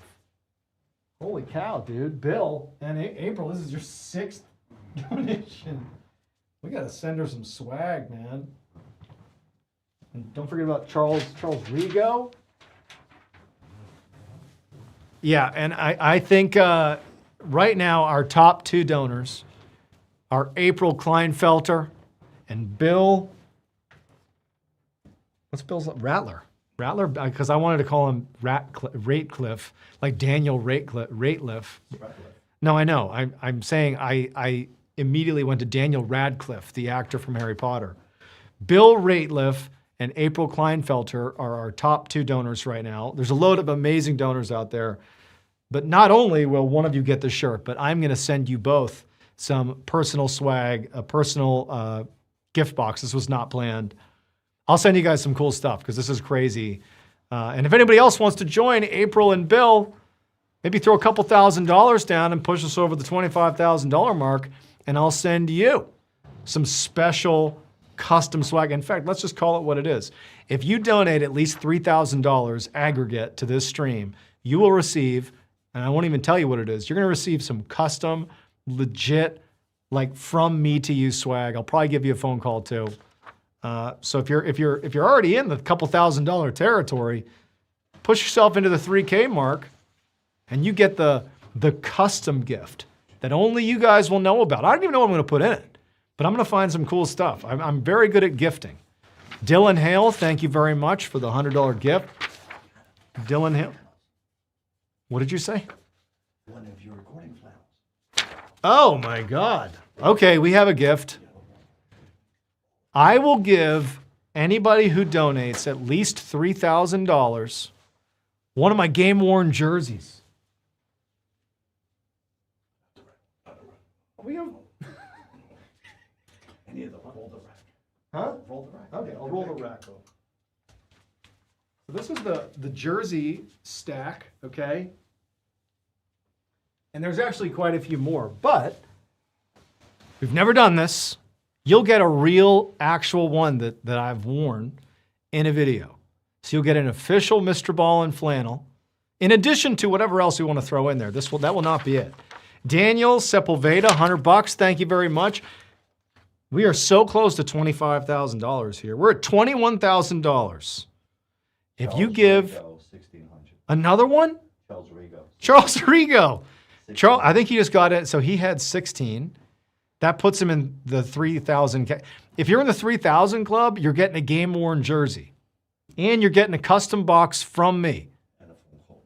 S1: Holy cow, dude. Bill and April, this is your 6th donation. We got to send her some swag, man. And don't forget about Charles Rigo. Yeah, and I think right now our top 2 donors are April Kleinfelter and Bill. What's Bill's Rattler? Rattler, because I wanted to call him Ratecliffe, like Daniel Rateliff. No, I know. I'm saying I immediately went to Daniel Radcliffe, the actor from Harry Potter. Bill Rateliff and April Kleinfelter are our top 2 donors right now. There's a load of amazing donors out there. But not only will one of you get the shirt, but I'm going to send you both some personal swag, a personal gift box. This was not planned. I'll send you guys some cool stuff because this is crazy. And if anybody else wants to join April and Bill, maybe throw a couple $1,000s down and push us over the $25,000 mark, and I'll send you some special custom swag. In fact, let's just call it what it is. If you donate at least $3,000 aggregate to this stream, you will receive, and I won't even tell you what it is, you're going to receive some custom, legit, like from me to you swag. I'll probably give you a phone call too. So if you're already in the couple $1,000 territory, push yourself into the 3K mark, and you get the custom gift that only you guys will know about. I don't even know what I'm going to put in it, But I'm going to find some cool stuff. I'm very good at gifting. Dylan Hale, thank you very much for the $100 gift. Dylan Hale. What did you say?
S2: One of your recording flannels.
S1: Oh my God. Okay, we have a gift. I will give anybody who donates at least $3,000 one of my game-worn jerseys. We have...
S2: Any of the roll the rack.
S1: Huh?
S2: Roll the rack.
S1: Okay, I'll roll the rack over. So this is the jersey stack, okay? And there's actually quite a few more, but we've never done this. You'll get a real, actual one that I've worn in a video. So you'll get an official MrBallen flannel, in addition to whatever else we want to throw in there. That will not be it. Daniel Sepulveda, $100. Thank you very much. We are so close to $25,000 here. We're at $21,000. If you give
S2: 1600.
S1: another one,
S2: Charles Rigo.
S1: Charles Rigo. Charles, I think he just got it. So he had 16. That puts him in the 3,000. If you're in the 3,000 club, you're getting a game-worn jersey. And you're getting a custom box from me.
S2: And a phone call.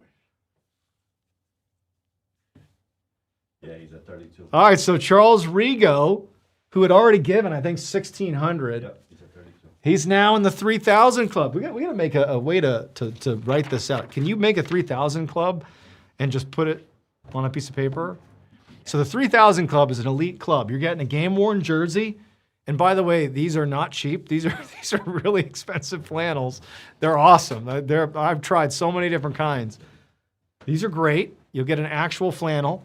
S2: Yeah, he's at 32.
S1: All right, so Charles Rigo, who had already given, I think, 1,600.
S2: Yeah, he's at 32.
S1: He's now in the 3,000 club. We got to make a way to write this out. Can you make a 3,000 club and just put it on a piece of paper? So the 3,000 club is an elite club. You're getting a game-worn jersey. And by the way, these are not cheap. These are really expensive flannels. They're awesome. I've tried so many different kinds. These are great. You'll get an actual flannel.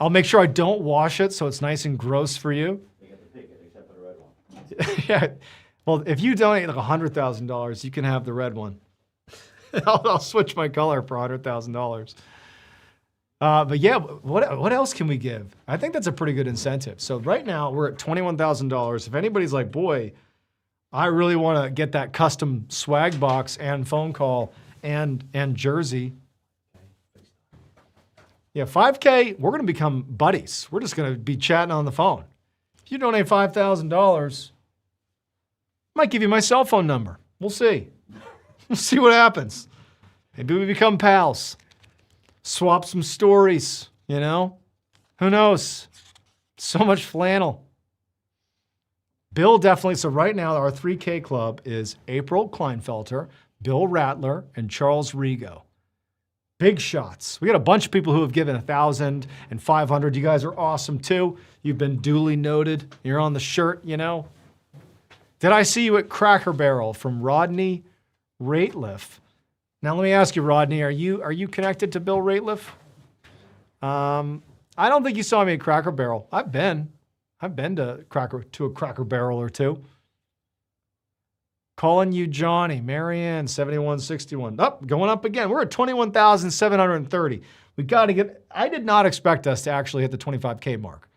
S1: I'll make sure I don't wash it so it's nice and gross for you.
S2: You get to pick it except for the red one.
S1: Yeah. Well, if you donate like $100,000, you can have the red one. I'll switch my color for $100,000. But yeah, what else can we give? I think that's a pretty good incentive. So right now we're at $21,000. If anybody's like, boy, I really want to get that custom swag box and phone call and jersey. Yeah, 5K, we're going to become buddies. We're just going to be chatting on the phone. If you donate $5,000, I might give you my cell phone number. We'll see. We'll see what happens. Maybe we become pals. Swap some stories, you know? Who knows? So much flannel. Bill definitely, so right now our 3K club is April Kleinfelter, Bill Rattler, and Charles Rigo. Big shots. We got a bunch of people who have given 1,000 and 500. You guys are awesome too. You've been duly noted. You're on the shirt, you know? Did I see you at Cracker Barrel from Rodney Rateliff? Now let me ask you, Rodney, are you connected to Bill Rateliff? I don't think you saw me at Cracker Barrel. I've been to a Cracker Barrel or two. Calling you Johnny, Marianne, 7161. Going up again. We're at 21,730. We got to get. I did not expect us to actually hit the 25K mark.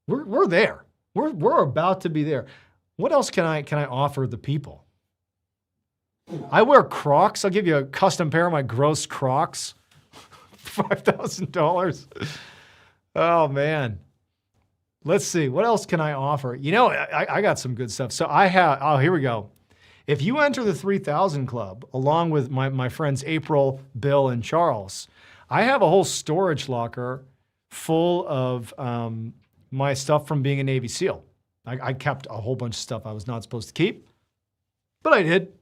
S1: We're there. We're about to be there. What else can I offer the people? I wear Crocs. I'll give you a custom pair of my gross Crocs. $5,000. Oh, man. Let's see. What else can I offer? You know, I got some good stuff. So I have, oh, here we go. If you enter the 3,000 Club, along with my friends April, Bill, and Charles, I have a whole storage locker full of my stuff from being a Navy SEAL. I kept a whole bunch of stuff I was not supposed to keep, but I did.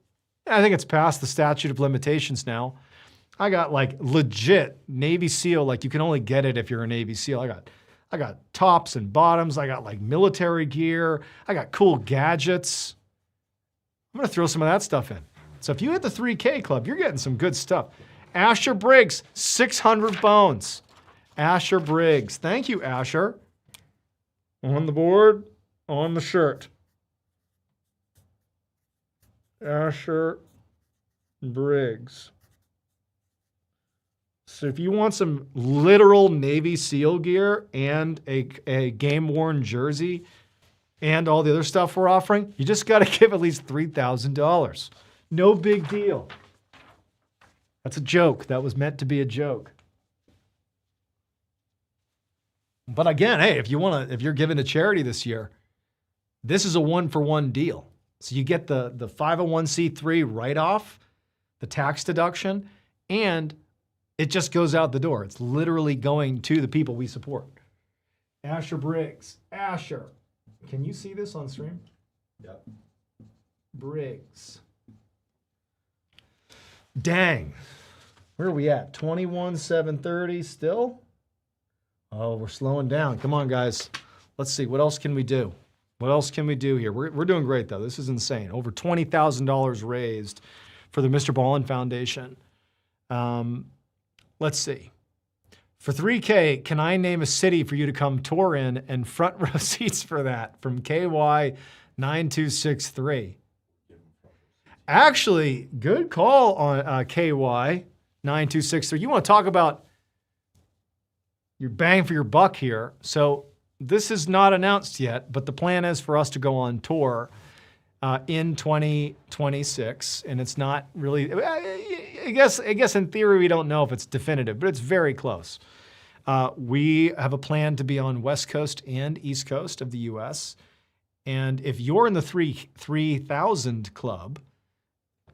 S1: I think it's past the statute of limitations now. I got like legit Navy SEAL, like you can only get it if you're a Navy SEAL. I got tops and bottoms. I got like military gear. I got cool gadgets. I'm going to throw some of that stuff in. So if you hit the 3K Club, you're getting some good stuff. Asher Briggs, 600 bones. Asher Briggs. Thank you, Asher. On the board, on the shirt. Asher Briggs. So if you want some literal Navy SEAL gear and a game-worn jersey and all the other stuff we're offering, you just got to give at least $3,000. No big deal. That's a joke. That was meant to be a joke. But again, hey, if you're giving to charity this year, This is a 1-for-1 deal. So you get the 501c3 write-off, the tax deduction, and it just goes out the door. It's literally going to the people we support. Asher Briggs. Asher. Can you see this on stream?
S2: Yep.
S1: Briggs. Dang. Where are we at? 21,730 still? Oh, we're slowing down. Come on, guys. Let's see. What else can we do? What else can we do here? We're doing great, though. This is insane. Over $20,000 raised for the MrBallen Foundation. Let's see. For $3K, can I name a city for you to come tour in and front row seats for that? From KY9263. Actually, good call on KY9263. You want to talk about your bang for your buck here. So this is not announced yet, but the plan is for us to go on tour in 2026, and it's not really. I guess in theory we don't know if it's definitive, but it's very close. We have a plan to be on West Coast and East Coast of the U.S., and if you're in the 3,000 club,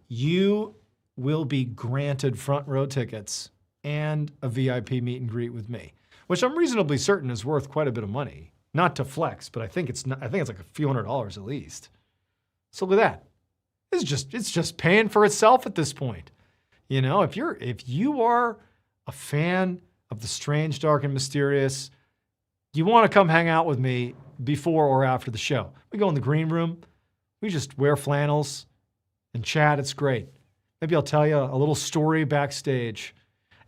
S1: you will be granted front row tickets and a VIP meet and greet with me, which I'm reasonably certain is worth quite a bit of money. Not to flex, but I think it's like a few $100s at least. So look at that. It's just paying for itself at this point. You know, if you are a fan of the strange, dark, and mysterious, you want to come hang out with me before or after the show. We go in the green room. We just wear flannels and chat. It's great. Maybe I'll tell you a little story backstage.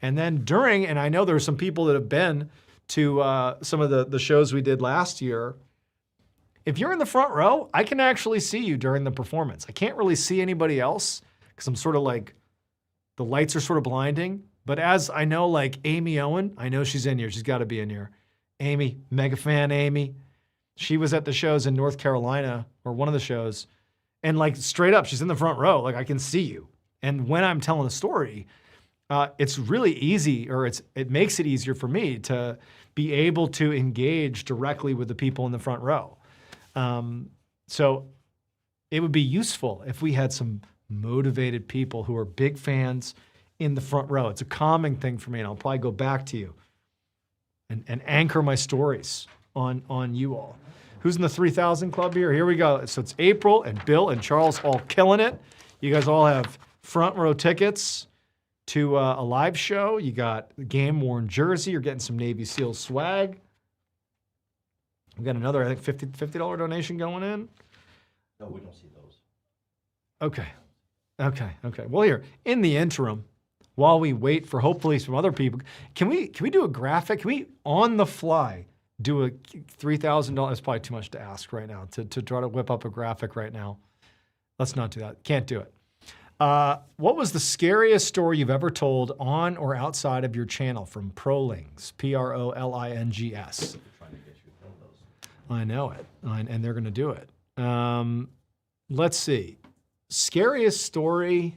S1: And then during, and I know there are some people that have been to some of the shows we did last year. If you're in the front row, I can actually see you during the performance. I can't really see anybody else because I'm sort of like, the lights are sort of blinding. But as I know, like Amy Owen, I know she's in here. She's got to be in here. Amy, mega fan Amy. She was at the shows in North Carolina, or one of the shows, and like straight up, she's in the front row. Like I can see you. And when I'm telling a story, it's really easy, or it makes it easier for me to be able to engage directly with the people in the front row. So it would be useful if we had some motivated people who are big fans in the front row. It's a calming thing for me, and I'll probably go back to you and anchor my stories on you all. Who's in the 3,000 club here? Here we go. So it's April and Bill and Charles all killing it. You guys all have front row tickets to a live show. You got the game-worn jersey. You're getting some Navy SEAL swag. We got another, I think, $50 donation going in.
S2: No, we don't see those.
S1: Okay. Well, here, in the interim, while we wait for hopefully some other people, can we do a graphic? Can we, on the fly, do a $3,000? It's probably too much to ask right now to try to whip up a graphic right now. Let's not do that. Can't do it. What was the scariest story you've ever told on or outside of your channel? From Prolings, Prolings. I know it, and they're going to do it. Let's see. Scariest story.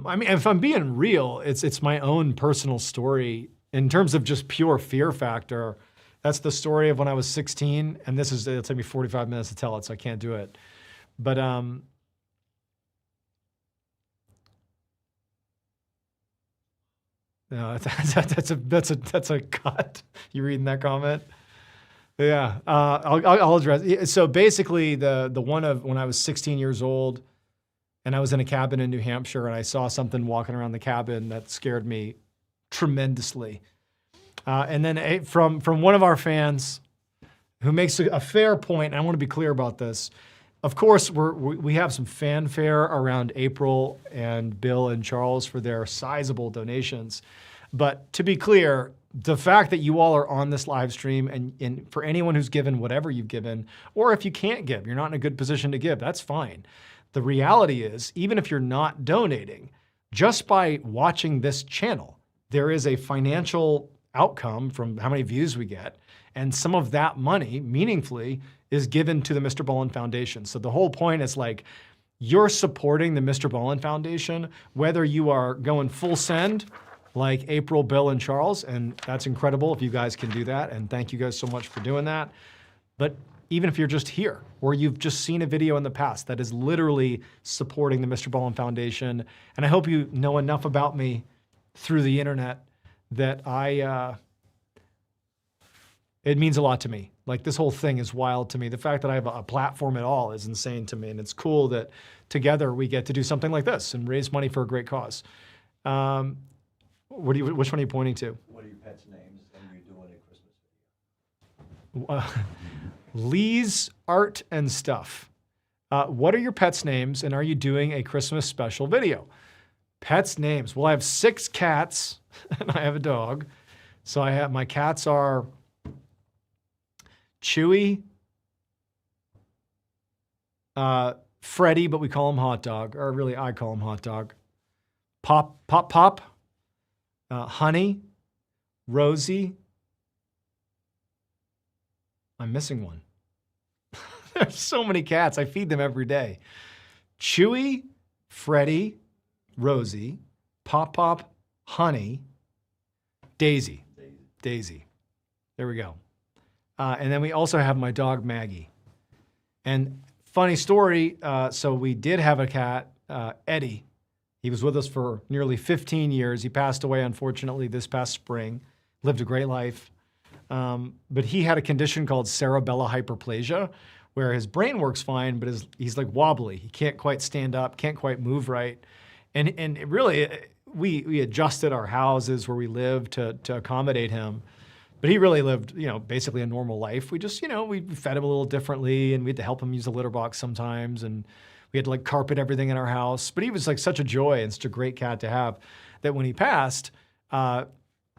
S1: I mean, if I'm being real, it's my own personal story in terms of just pure fear factor. That's the story of when I was 16, and it'll take me 45 minutes to tell it, so I can't do it. But no, that's a cut. You reading that comment? Yeah, I'll address it. So basically, the one of when I was 16 years old, and I was in a cabin in New Hampshire, and I saw something walking around the cabin that scared me tremendously. And then from one of our fans, who makes a fair point, and I want to be clear about this. Of course, we have some fanfare around April and Bill and Charles for their sizable donations. But to be clear, the fact that you all are on this live stream, and for anyone who's given whatever you've given, or if you can't give, you're not in a good position to give, that's fine. The reality is, even if you're not donating, just by watching this channel, there is a financial outcome from how many views we get. And some of that money, meaningfully, is given to the MrBallen Foundation. So the whole point is like, you're supporting the MrBallen Foundation, whether you are going full send like April, Bill, and Charles, and that's incredible if you guys can do that, and thank you guys so much for doing that. But even if you're just here, or you've just seen a video in the past that is literally supporting the MrBallen Foundation, and I hope you know enough about me through the internet that it means a lot to me. Like, this whole thing is wild to me. The fact that I have a platform at all is insane to me, and it's cool that together we get to do something like this and raise money for a great cause. Which one are you pointing to?
S2: What are your pets' names and you're doing a Christmas video?
S1: Lee's Art and Stuff. What are your pets' names, and are you doing a Christmas special video? Pets' names. Well, I have 6 cats, and I have a dog. So my cats are Chewy, Freddy, but we call him Hot Dog, or really I call him Hot Dog. Pop, Honey, Rosie. I'm missing one. There's so many cats. I feed them every day. Chewy, Freddy, Rosie, Pop, Honey, Daisy. There we go. And then we also have my dog, Maggie. And funny story, so we did have a cat, Eddie. He was with us for nearly 15 years. He passed away, unfortunately, this past spring. Lived a great life. But he had a condition called cerebellar hyperplasia, where his brain works fine, but he's like wobbly. He can't quite stand up, can't quite move right. And it really, we adjusted our houses where we lived to accommodate him. But he really lived, basically a normal life. We just, we fed him a little differently, and we had to help him use the litter box sometimes, and we had to like carpet everything in our house. But he was like such a joy and such a great cat to have that when he passed, my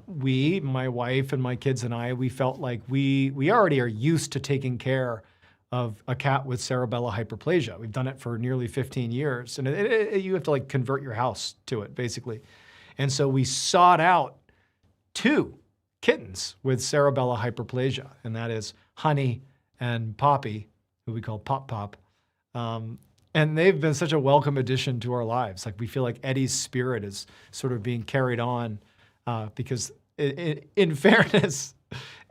S1: wife and my kids and I, we felt like we already are used to taking care of a cat with cerebellar hyperplasia. We've done it for nearly 15 years, and you have to like convert your house to it, basically. And so we sought out 2 kittens with cerebellar hyperplasia, and that is Honey and Poppy, who we call Pop. And they've been such a welcome addition to our lives. Like, we feel like Eddie's spirit is sort of being carried on because in fairness,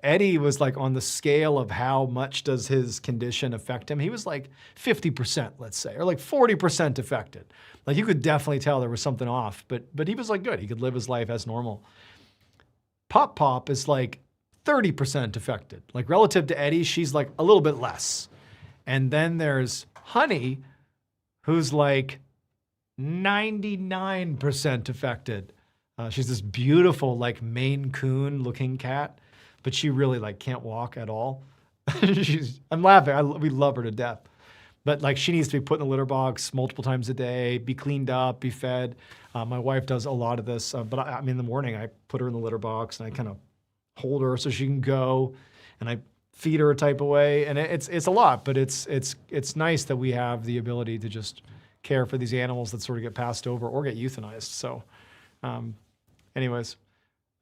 S1: Eddie was like on the scale of how much does his condition affect him. He was like 50%, let's say, or like 40% affected. Like, you could definitely tell there was something off, but he was like good. He could live his life as normal. Pop is like 30% affected. Like, relative to Eddie, she's like a little bit less. And then there's Honey, who's like 99% affected. She's this beautiful, like Maine Coon looking cat, but she really like can't walk at all. I'm laughing. We love her to death. But like, she needs to be put in the litter box multiple times a day, be cleaned up, be fed. My wife does a lot of this, but I mean, in the morning, I put her in the litter box and I kind of hold her so she can go, and I feed her a type of way. And it's a lot, but it's nice that we have the ability to just care for these animals that sort of get passed over or get euthanized. So anyways,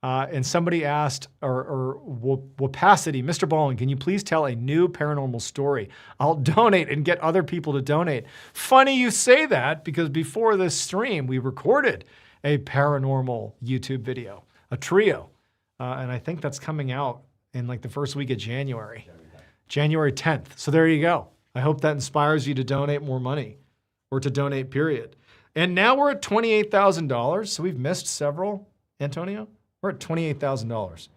S1: and somebody asked, or Wapacity, MrBallen, can you please tell a new paranormal story? I'll donate and get other people to donate. Funny you say that, because before this stream, we recorded a paranormal YouTube video, a trio. And I think that's coming out in like the first week of January, January 10th. So there you go. I hope that inspires you to donate more money, or to donate, period. And now we're at $28,000. So we've missed several, Antonio. We're at $28,000.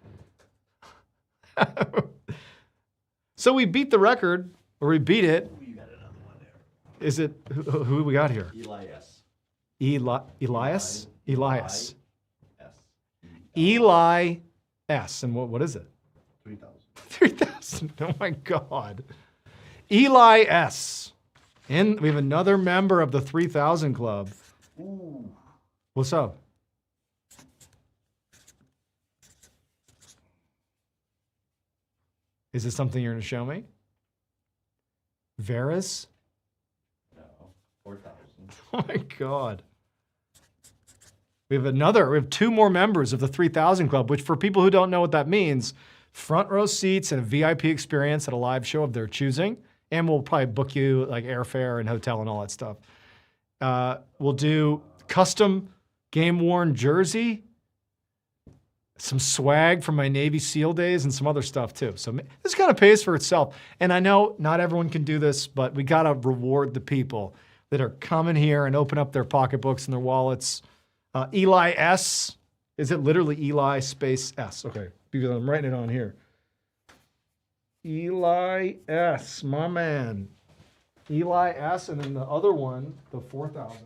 S1: So we beat the record, or we beat it.
S2: You got another one there.
S1: Is it, who we got here?
S2: Elias.
S1: Elias? Elias.
S2: S.
S1: Eli S. And what is it?
S2: 3,000.
S1: 3,000. Oh my God. Eli S. And we have another member of the 3,000 Club.
S2: Ooh.
S1: What's up? Is this something you're going to show me? Veras?
S2: No. 4,000.
S1: Oh my God. We have 2 more members of the 3,000 Club, which, for people who don't know what that means, front row seats and a VIP experience at a live show of their choosing. And we'll probably book you like airfare and hotel and all that stuff. We'll do custom game-worn jersey, some swag from my Navy SEAL days and some other stuff too. So this kind of pays for itself. And I know not everyone can do this, but we got to reward the people that are coming here and open up their pocketbooks and their wallets. Eli S. Is it literally Eli space S? Okay, because I'm writing it on here. Eli S, my man. Eli S, and then the other one, the 4,000.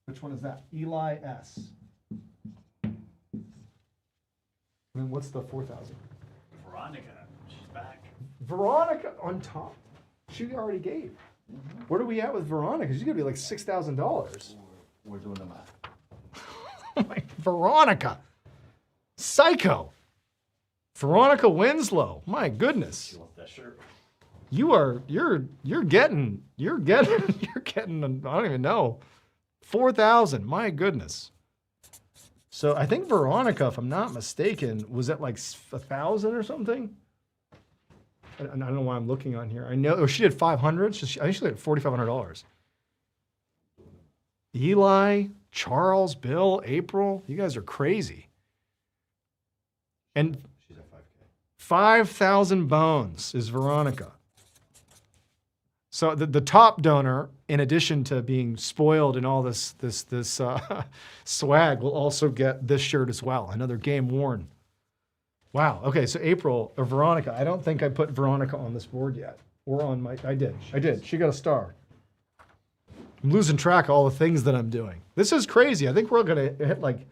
S1: Which one is that? Eli S. And then what's the 4,000?
S2: Veronica, she's back.
S1: Veronica on top. She already gave. Where are we at with Veronica? She's gonna be like $6,000.
S2: We're doing the math.
S1: Veronica, psycho. Veronica Winslow. My goodness.
S2: She wants that shirt.
S1: You're getting. I don't even know. 4,000. My goodness. So I think Veronica, if I'm not mistaken, was at like 1,000 or something. I don't know why I'm looking on here. I know she did 500. I think she did $4,500. Eli, Charles, Bill, April, you guys are crazy. And
S2: She's at 5K.
S1: 5,000 bones is Veronica. So the top donor, in addition to being spoiled in all this swag, will also get this shirt as well. Another game worn. Wow. Okay, so April or Veronica. I don't think I put Veronica on this board yet. Or on my. I did. She got a star. I'm losing track of all the things that I'm doing. This is crazy. I think we're gonna hit like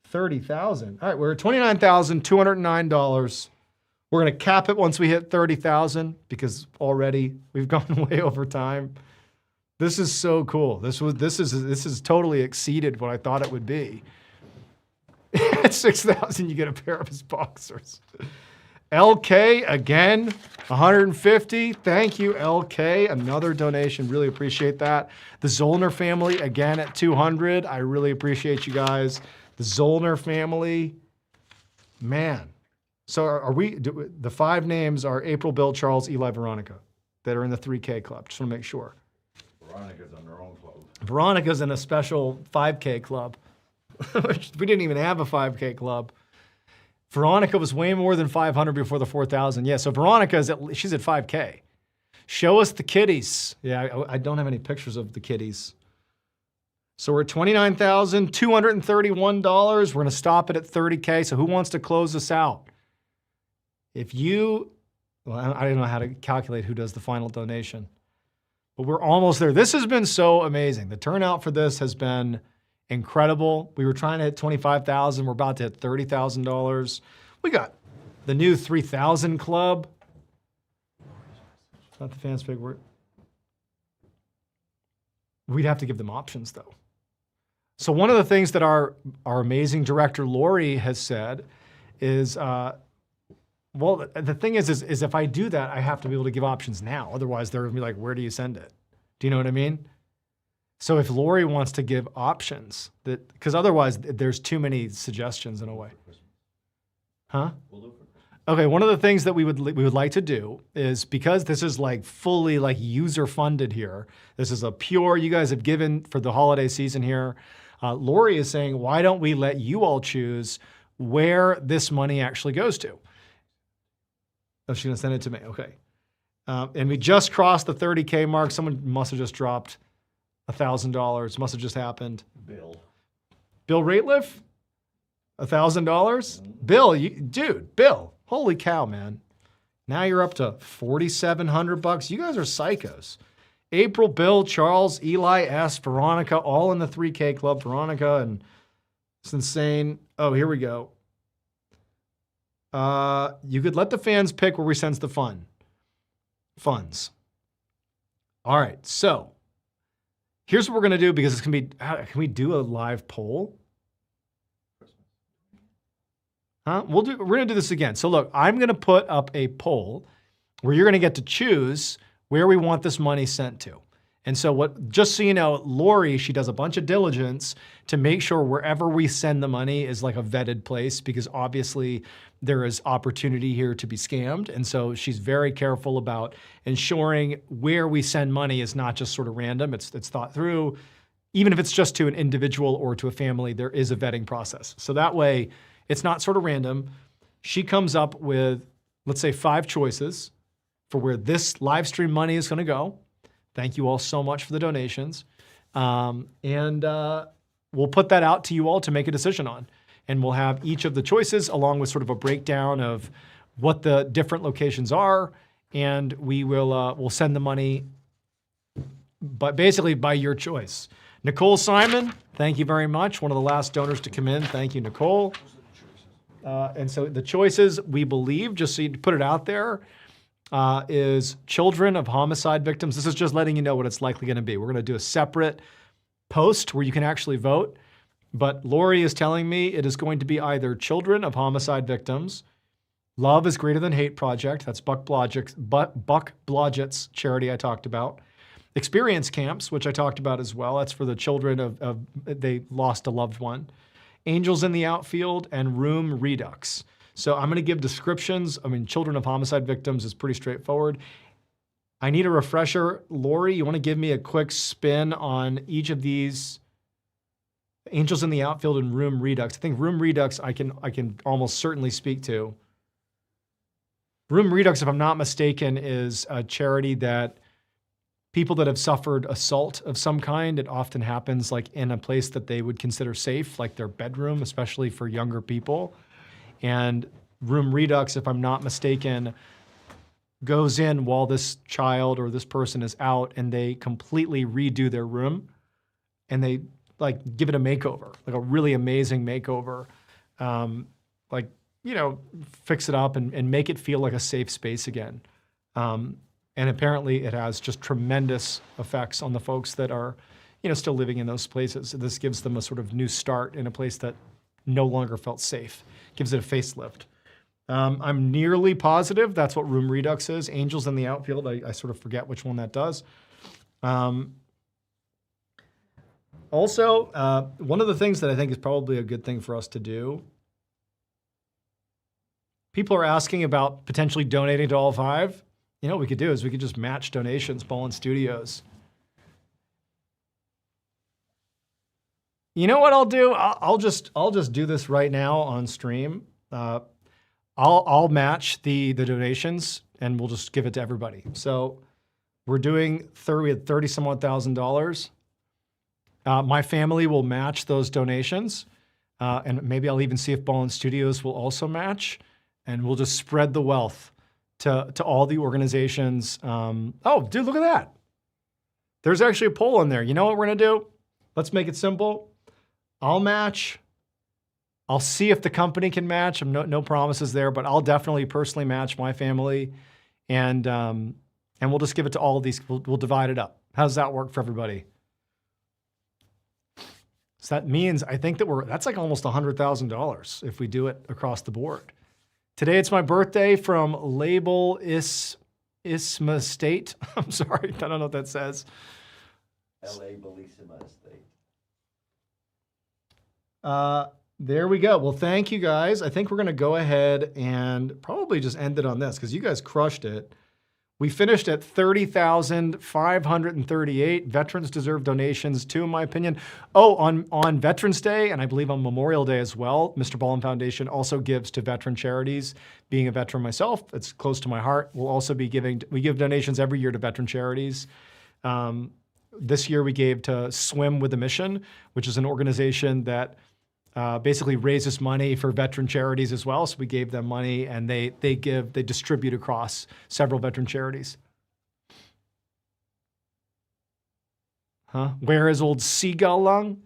S1: 30,000. All right, we're at $29,209. We're gonna cap it once we hit 30,000 because already we've gone way over time. This is so cool. This is totally exceeded what I thought it would be. At 6,000, you get a pair of his boxers. LK again, 150. Thank you, LK. Another donation. Really appreciate that. The Zollner family again at 200. I really appreciate you guys. The Zollner family, man. So are we? The 5 names are April, Bill, Charles, Eli, Veronica that are in the 3K club. Just want to make sure.
S2: Veronica's on her own club.
S1: Veronica's in a special 5K club. We didn't even have a 5K club. Veronica was way more than 500 before the 4,000. Yeah, so Veronica she's at 5K. Show us the kitties. Yeah, I don't have any pictures of the kitties. So we're at $29,231. We're gonna stop it at 30K. So who wants to close us out? If you, well, I don't know how to calculate who does the final donation, but we're almost there. This has been so amazing. The turnout for this has been incredible. We were trying to hit 25,000. We're about to hit $30,000. We got the new 3,000 club. Not the fans' big word. We'd have to give them options though. So one of the things that our amazing director, Lori, has said is, well, the thing is if I do that, I have to be able to give options now. Otherwise, they're gonna be like, where do you send it? Do you know what I mean? So if Lori wants to give options, because otherwise there's too many suggestions in a way. Huh?
S2: We'll do it for Christmas.
S1: Okay, one of the things that we would like to do is, because this is like fully like user funded here, this is a pure, you guys have given for the holiday season here. Lori is saying, why don't we let you all choose where this money actually goes to? Oh, she's gonna send it to me, okay. And we just crossed the 30K mark. Someone must have just dropped $1,000, must have just happened.
S2: Bill
S1: Rateliff? $1,000? Bill, Bill, holy cow, man. Now you're up to $4,700. You guys are psychos. April, Bill, Charles, Eli S, Veronica, all in the 3K club. Veronica, and it's insane. Oh, here we go. You could let the fans pick where we send the funds. All right, so here's what we're gonna do, because it's gonna be, can we do a live poll? Huh? We're gonna do this again. So look, I'm gonna put up a poll where you're gonna get to choose where we want this money sent to. And so just so you know, Lori, she does a bunch of diligence to make sure wherever we send the money is like a vetted place, because obviously there is opportunity here to be scammed. And so she's very careful about ensuring where we send money is not just sort of random. It's thought through. even if it's just to an individual or to a family, there is a vetting process. So that way, it's not sort of random. She comes up with, let's say, 5 choices for where this live stream money is going to go. Thank you all so much for the donations. We'll put that out to you all to make a decision on. And we'll have each of the choices along with sort of a breakdown of what the different locations are. And we'll send the money, but basically by your choice. Nicole Simon, thank you very much. One of the last donors to come in. Thank you, Nicole. And so the choices, we believe, just so you put it out there, is children of homicide victims. This is just letting you know what it's likely going to be. We're going to do a separate post where you can actually vote. But Lori is telling me it is going to be either children of homicide victims, Love is Greater Than Hate Project, that's Buck Blodgett's charity I talked about, experience camps, which I talked about as well. That's for the children of they lost a loved one. Angels in the Outfield, and Room Redux. So I'm going to give descriptions. I mean, children of homicide victims is pretty straightforward. I need a refresher. Lori, you want to give me a quick spin on each of these? Angels in the Outfield and Room Redux. I think Room Redux I can almost certainly speak to. Room Redux, if I'm not mistaken, is a charity that people that have suffered assault of some kind, it often happens like in a place that they would consider safe, like their bedroom, especially for younger people. And Room Redux, if I'm not mistaken, goes in while this child or this person is out, and they completely redo their room, and they like give it a makeover, like a really amazing makeover. Fix it up and make it feel like a safe space again. And apparently it has just tremendous effects on the folks that are, still living in those places. This gives them a sort of new start in a place that no longer felt safe. Gives it a facelift. I'm nearly positive that's what Room Redux is. Angels in the Outfield, I sort of forget which one that does. Also, one of the things that I think is probably a good thing for us to do, people are asking about potentially donating to all 5. What we could do is we could just match donations, Ballen Studios. You know what I'll do? I'll just do this right now on stream. I'll match the donations, and we'll just give it to everybody. So we had $30 some odd thousand. My family will match those donations, and maybe I'll even see if Ballen Studios will also match, and we'll just spread the wealth to all the organizations. Oh, dude, look at that. There's actually a poll in there. You know what we're going to do? Let's make it simple. I'll match. I'll see if the company can match. No promises there, but I'll definitely personally match my family, and we'll just give it to all of these. We'll divide it up. How does that work for everybody? So that means I think that's like almost $100,000 if we do it across the board. Today it's my birthday from Label Isma State. I'm sorry, I don't know what that says.
S2: L.A. Bellissima Estate.
S1: There we go. Well, thank you guys. I think we're going to go ahead and probably just end it on this because you guys crushed it. We finished at 30,538. Veterans deserve donations too, in my opinion. Oh, on Veterans Day, and I believe on Memorial Day as well, MrBallen Foundation also gives to veteran charities. Being a veteran myself, it's close to my heart. We give donations every year to veteran charities. This year we gave to Swim with a Mission, which is an organization that basically raises money for veteran charities as well. So we gave them money, and they distribute across several veteran charities. Where is old Seagull Lung?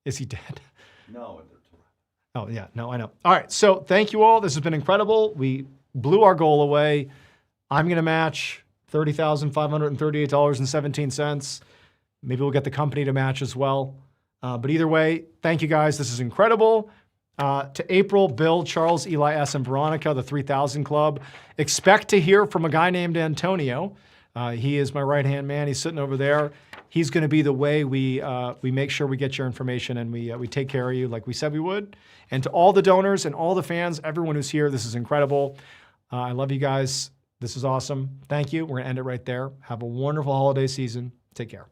S1: Is he dead?
S2: No.
S1: Oh yeah, no, I know. All right, so thank you all. This has been incredible. We blew our goal away. I'm gonna match $30,538.17. Maybe we'll get the company to match as well. But either way, thank you guys. This is incredible. To April, Bill, Charles, Eli S., and Veronica, the 3000 Club. Expect to hear from a guy named Antonio. He is my right-hand man. He's sitting over there. He's going to be the way we make sure we get your information, and we take care of you like we said we would. And to all the donors and all the fans, everyone who's here, this is incredible. I love you guys. This is awesome. Thank you. We're going to end it right there. Have a wonderful holiday season. Take care.